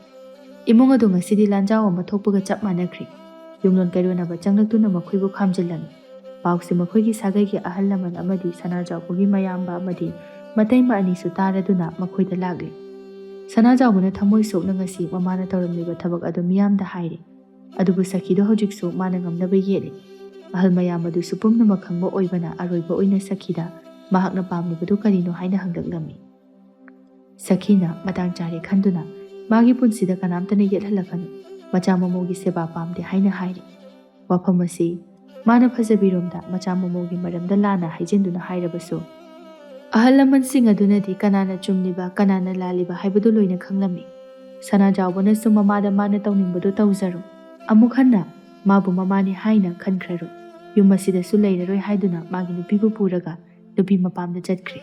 ꯏꯃꯨꯡ ꯑꯗꯨ ꯉꯁꯤꯗꯤ ꯂꯥꯟꯖꯥꯎ ꯑꯃ ꯊꯣꯛꯄꯒ ꯆꯞ ꯃꯥꯟꯅꯈ꯭ꯔꯦ꯫ ꯌꯨꯝꯂꯣꯟ ꯀꯩꯔꯣꯟꯅꯕ ꯆꯪꯂꯛꯇꯨꯅ ꯃꯈꯣꯏꯕꯨ ꯈꯥꯝꯖꯤꯜꯂꯝꯃꯤ꯫ ꯄꯥꯎꯁꯦ ꯃꯈꯣꯏꯒꯤ ꯁꯥꯒꯩꯒꯤ ꯑꯍꯜ ꯂꯃꯟ ꯑꯃꯗꯤ ꯁꯅꯥꯖꯥꯎꯕꯒꯤ ꯃꯌꯥꯝꯕ ꯑꯃꯗꯤ ꯃꯇꯩꯃ ꯑꯅꯤꯁꯨ ꯇꯥꯔꯗꯨꯅ ꯃꯈꯣꯏꯗ ꯂꯥꯛꯂꯤ꯫ ꯁꯅꯥꯖꯥꯎꯕꯅ ꯊꯃꯣꯏ ꯁꯣꯛꯅ ꯉꯁꯤ ꯃꯃꯥꯅ ꯇꯧꯔꯝꯂꯤꯕ ꯊꯕꯛ ꯑꯗꯨ ꯃꯤꯌꯥꯝꯗ ꯍꯥꯏꯔꯤ꯫ ꯑꯗꯨꯕꯨ ꯁꯈꯤꯗꯣ ꯍꯧꯖꯤꯛꯁꯨ ꯃꯥꯅ ꯉꯝꯅꯕ ꯌꯦꯠꯂꯤ꯫ ꯑꯍꯜ ꯃꯌꯥꯝ ꯑꯗꯨꯁꯨ ꯄꯨꯝꯅꯃꯛ ꯈꯪꯕ ꯑꯣꯏꯕꯅ ꯑꯔꯣꯏꯕ ꯑꯣꯏꯅ ꯁꯈꯤꯗ ꯃꯍꯥꯛꯅ ꯄꯥꯝꯂꯤꯕꯗꯨ ꯀꯔꯤꯅꯣ ꯍꯥꯏꯅ ꯍꯪꯂꯛꯂꯝꯃꯤ꯫ ꯁꯈꯤꯅ ꯃꯇꯥꯡ ꯆꯥꯔꯦ ꯈꯟꯗꯨꯅ ꯃꯥꯒꯤ ꯄꯨꯟꯁꯤꯗ ꯀꯅꯥꯝꯇꯅ ꯌꯦꯠꯍꯜꯂꯛꯀꯅꯨ, ꯃꯆꯥ ꯃꯃꯧꯒꯤ ꯁꯦꯕꯥ ꯄꯥꯝꯗꯦ ꯍꯥꯏꯅ ꯍꯥꯏꯔꯤ꯫ ꯋꯥꯐꯝ ꯑꯁꯤ ꯃꯥꯅ ꯐꯖꯕꯤꯔꯣꯝꯗ ꯃꯆꯥ ꯃꯃꯧꯒꯤ ꯃꯔꯝꯗ ꯂꯥꯟꯅ ꯍꯥꯏꯖꯤꯟꯗꯨꯅ ꯍꯥꯏꯔꯕꯁꯨ ꯑꯍꯜ ꯂꯃꯟꯁꯤꯡ ꯑꯗꯨꯅꯗꯤ ꯀꯅꯥꯅ ꯆꯨꯝꯂꯤꯕ ꯀꯅꯥꯅ ꯂꯥꯜꯂꯤꯕ ꯍꯥꯏꯕꯗꯨ ꯂꯣꯏꯅ ꯈꯪꯂꯝꯃꯤ꯫ ꯁꯅꯥꯖꯥꯎꯕꯅꯁꯨ ꯃꯃꯥꯗ ꯃꯥꯅ ꯇꯧꯅꯤꯡꯕꯗꯨ ꯇꯧꯖꯔꯣ, ꯑꯃꯨꯛ ꯍꯟꯅ ꯃꯥꯕꯨ ꯃꯃꯥꯅꯤ ꯍꯥꯏꯅ ꯈꯟꯈ꯭ꯔꯔꯣꯏ, ꯌꯨꯝ ꯑꯁꯤꯗꯁꯨ ꯂꯩꯔꯔꯣꯏ ꯍꯥꯏꯗꯨꯅ ꯃꯥꯒꯤ ꯅꯨꯄꯤꯕꯨ ꯄꯨꯔꯒ ꯅꯨꯄꯤ ꯃꯄꯥꯝꯗ ꯆꯠꯈ꯭ꯔꯦ꯫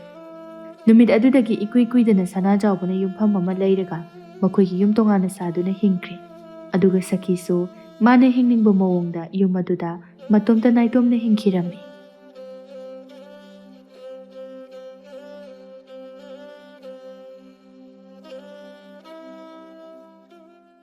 ꯅꯨꯃꯤꯠ ꯑꯗꯨꯗꯒꯤ ꯏꯀꯨꯏ ꯀꯨꯏꯗꯅ ꯁꯅꯥꯖꯥꯎꯕꯅ ꯌꯨꯝꯐꯝ ꯑꯃ ꯂꯩꯔꯒ ꯃꯈꯣꯏꯒꯤ ꯌꯨꯝ ꯇꯣꯉꯥꯟꯅ ꯁꯥꯗꯨꯅ ꯍꯤꯡꯈ꯭ꯔꯦ꯫ ꯑꯗꯨꯒ ꯁꯈꯤꯁꯨ ꯃꯥꯅ ꯍꯤꯡꯅꯤꯡꯕ ꯃꯑꯣꯡꯗ ꯌꯨꯝ ꯑꯗꯨꯗ ꯃꯇꯣꯝꯇ ꯅꯥꯏꯇꯣꯝꯅ ꯍꯤꯡꯈꯤꯔꯝꯃꯤ꯫